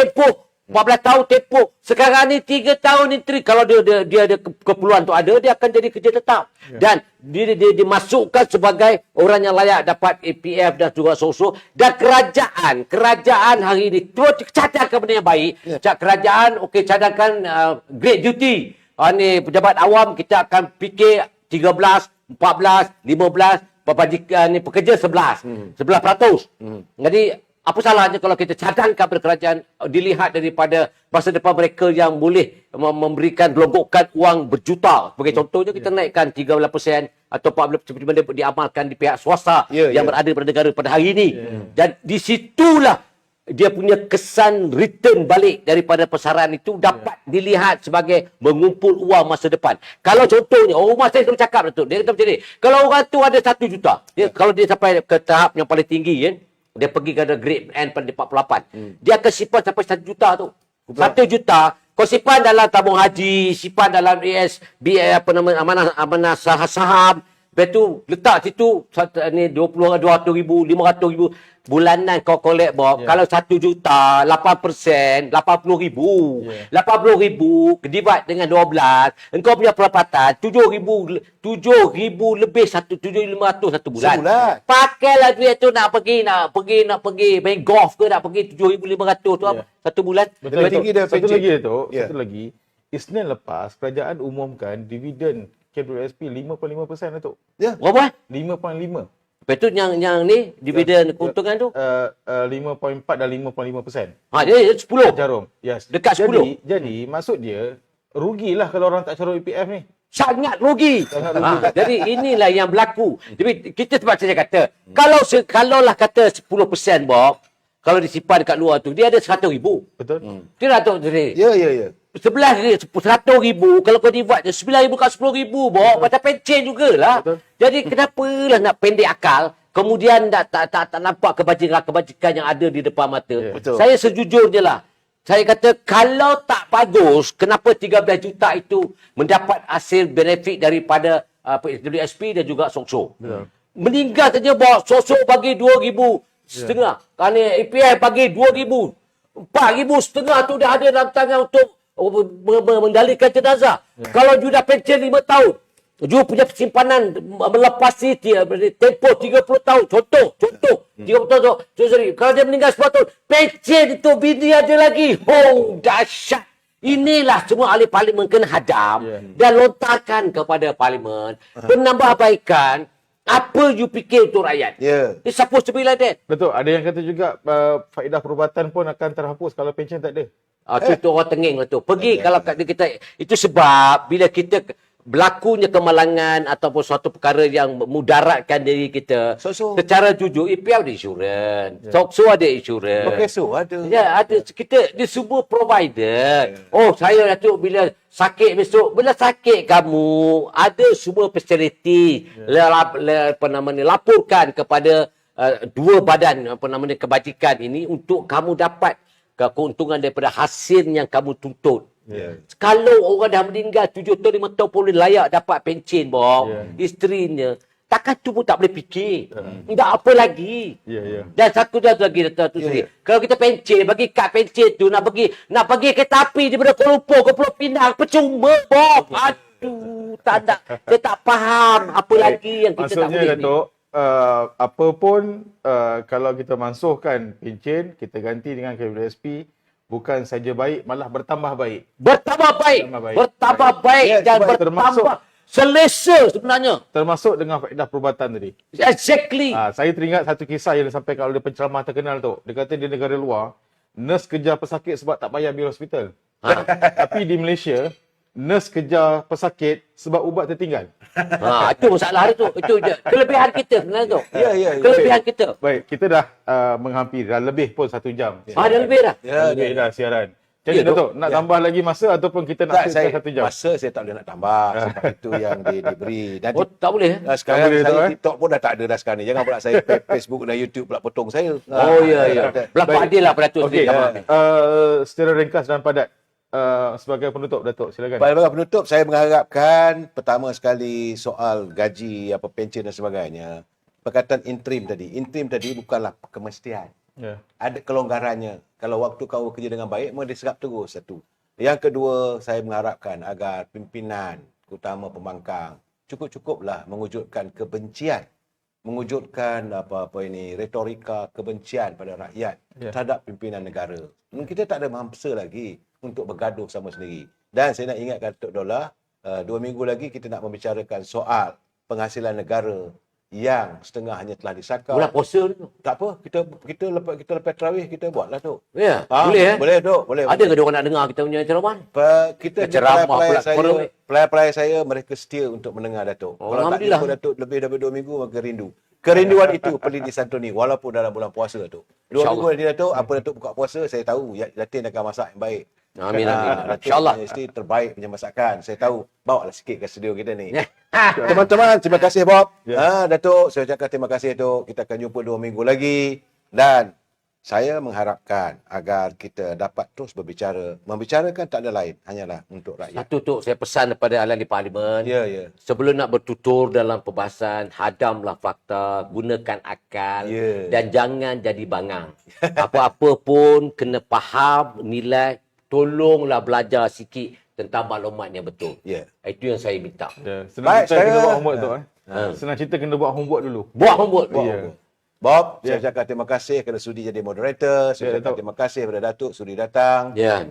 tahun tempoh. Sekarang ni 3 tahun interim. Kalau dia ada keperluan tu ada, dia akan jadi kerja tetap. Dan dia dimasukkan sebagai orang yang layak dapat APF dan juga so-so. Dan kerajaan hari ini cadangkan benda yang baik. Kerajaan cadangkan grade duty. Ni pejabat awam kita akan fikir 13, 14, 15, pekerja 11%. Jadi apa salahnya kalau kita cadangkan kepada kerajaan dilihat daripada masa depan mereka yang boleh memberikan gelontokan uang berjuta. Sebagai contohnya kita naikkan 13% atau 14% seperti mana diamalkan di pihak swasta yang berada pada negara pada hari ini. Dan di situlah dia punya kesan return balik daripada persaraan itu dapat dilihat sebagai mengumpul uang masa depan. Kalau contohnya, Umar saya selalu cakap tu, dia kata macam ni, kalau orang tu ada 1 juta, kalau dia sampai ke tahap yang paling tinggi dia pergi ke grade N pada 48. Dia akan simpan sampai 1 juta tu. 1 juta, kau simpan dalam tabung haji, simpan dalam amanah saham, Lepas tu letak situ ni 20 200 ribu, 500 ribu bulanan kau collect Bob. Kalau 1 juta 8%, 80 ribu. 80 ribu divide dengan 12, engkau punya pendapatan 7 ribu lebih 7,500 satu bulan. Sebulan. Pakailah duit tu nak pergi main golf ke, nak pergi 7,500 tu apa? Satu bulan. Betul. tinggi dia Satu pencen. lagi Datuk, Ya. satu lagi. Isnin lepas kerajaan umumkan dividen KWSP 5.5% Datuk. Ya. Berapa? 5.5. Lepas tu yang ni dividen keuntungan tu. 5.4 dan 5.5%. Ha, dia 10. Jarum. Yes. Dekat 10. Jadi maksud dia rugilah kalau orang tak carum EPF ni. Sangat rugi. Sangat rugi. Jadi inilah yang berlaku. Jadi kita sebab saya kata, kalaulah kata 10% Bob, kalau disimpan dekat luar tu, dia ada 100,000. Betul? Dia dah tahu tadi. Ya. 100,000, kalau kau divide 9,000 kat 10,000, Bob, macam pencen jugalah. Betul. Jadi kenapalah nak pendek akal, kemudian tak nampak kebajikan yang ada di depan mata. Betul. Saya sejujurnya lah, saya kata kalau tak bagus, kenapa 13 juta itu mendapat hasil benefit daripada WSP dan juga SOCSO. Meninggal saja bawa SOCSO bagi 2,500. Kerana EPF bagi 2,000. 4,500 tu dah ada dalam tangan untuk mendalikan jenazah. Kalau you dah pencen 5 tahun, you punya simpanan melepasi tempoh 30 tahun. Contoh. 30 tahun. Sorry. Kalau dia meninggal 10 tahun, pencen itu bini ada lagi. Oh, dahsyat. Inilah semua ahli parlimen kena hadam dan lontarkan kepada parlimen. Penambahbaikan apa you fikir untuk rakyat. It's supposed to be like that. Betul. Ada yang kata juga faedah perubatan pun akan terhapus kalau pencen tak ada. Tu orang tenging lah tu. Pergi kalau kita itu sebab bila kita berlakunya kemalangan ataupun suatu perkara yang mudaratkan diri kita, secara jujur EPF ada insurans, SOCSO ada insurans. Profesor ada. Ya, ada. Kita dia semua provider. Oh, saya Datuk bila sakit besok, bila sakit kamu ada semua facility. Laporkan kepada dua badan kebajikan ini untuk kamu dapat keuntungan daripada hasil yang kamu tuntut. Kalau orang dah meninggal 7 tahun, 5 tahun boleh layak dapat pencen, Bob. Isterinya. Takkan tu pun tak boleh fikir. Tak apa lagi. Dan satu lagi Datuk Seri. Kalau kita pencen, bagi kad pencen tu, nak pergi kereta api daripada Kuala Lumpur ke Pulau Pinang, percuma, Bob. Aduh, tak ada. Saya tak faham apa lagi yang kita tak boleh Maksudnya Datuk, apa pun kalau kita mansuhkan pencen, kita ganti dengan KWSP, bukan saja baik, malah bertambah baik. Bertambah baik dan bertambah selesa sebenarnya. Termasuk dengan faedah perubatan tadi. Exactly. Saya teringat satu kisah yang disampaikan oleh penceramah terkenal tu. Dia kata di negara luar, nurse kejar pesakit sebab tak payah bil hospital. Tapi di Malaysia, nurse kejar pesakit sebab ubat tertinggal. Itu masalah tu. Itu je. Kelebihan kita sebenarnya tu. Ya. Kelebihan kita. Baik, kita dah menghampiri, dah lebih pun 1 jam. Dah lebih dah. Lebih dah siaran. Jadi Datuk, nak tambah lagi masa ataupun kita nak stay 1 jam? Masa saya tak boleh nak tambah. Sebab itu yang diberi. Dan Tak boleh. sekarang Tak boleh, saya Datuk, TikTok pun dah tak ada dah sekarang ni. Jangan pula saya Facebook dan YouTube pula potong saya. Ya. Berlaku adil lah pada tu. Okey, secara ringkas dan padat, sebagai penutup Datuk, silakan. Sebagai penutup, saya mengharapkan pertama sekali soal gaji, pencen dan sebagainya. Perkataan interim tadi bukanlah kemestian. Ada kelonggarannya. Kalau waktu kau kerja dengan baik, maka diserap terus. Satu. Yang kedua, saya mengharapkan agar pimpinan, terutama pembangkang, cukup-cukuplah mewujudkan kebencian, mewujudkan retorika kebencian pada rakyat terhadap pimpinan negara. Kita tak ada mangsa lagi untuk bergaduh sama sendiri. Dan saya nak ingatkan Tok Dola, 2 minggu lagi kita nak membicarakan soal penghasilan negara yang setengahnya telah disakau. Bulan puasa tu. Tak apa, kita lepas tarawih kita buatlah tu. Ya, boleh Boleh Dok, boleh. Ada ke orang nak dengar kita punya ceramah? Kita Ceramah pula. pelai-pelai saya mereka setia untuk mendengar Datuk. Kalau tak Alhamdulillah. jumpa Datuk lebih daripada 2 minggu maka rindu. Kerinduan itu perlu disantuni walaupun dalam bulan puasa Datuk. 2 minggu nanti Datuk, apa Datuk buka puasa saya tahu Yatin akan masak yang baik. Amin. Datuk InsyaAllah. punya isteri terbaik punya masakan. Saya tahu. Bawa lah sikit ke studio kita ni. Teman-teman, terima kasih Bob. Datuk, saya ucapkan terima kasih Datuk. Kita akan jumpa 2 minggu lagi. Dan saya mengharapkan agar kita dapat terus berbicara. Membicarakan tak ada lain, hanyalah untuk rakyat. Satu tu saya pesan kepada ahli parlimen. Ya, ya. Sebelum nak bertutur dalam perbahasan, hadamlah fakta, gunakan akal Ya. dan jangan jadi bangang. Apa-apa pun kena faham, nilai, tolonglah belajar sikit tentang maklumat yang betul. Ya. Itu yang saya minta. Ya, senang Baik, cerita kena saya- buat homework tu. Senang cerita kena buat homework dulu. Buat homework. Ya. Bob, saya cakap terima kasih kerana sudi jadi moderator. Saya Ya, cakap Datuk. terima kasih kepada Datuk sudi datang. Ya.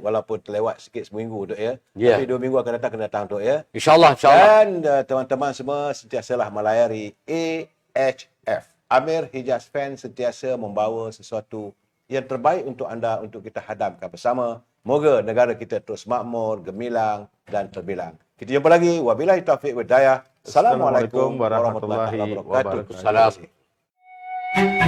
Walaupun terlewat sikit seminggu Dok ya. Ya. Tapi 2 minggu akan datang kena datang Dok ya. InsyaAllah. Dan teman-teman semua sentiasalah melayari AHF. Amir Hijaz Fan sentiasa membawa sesuatu yang terbaik untuk anda untuk kita hadamkan bersama. Moga negara kita terus makmur, gemilang dan terbilang. Kita jumpa lagi. Wabillahi taufiq wal hidayah. Assalamualaikum warahmatullahi wabarakatuh. Salam.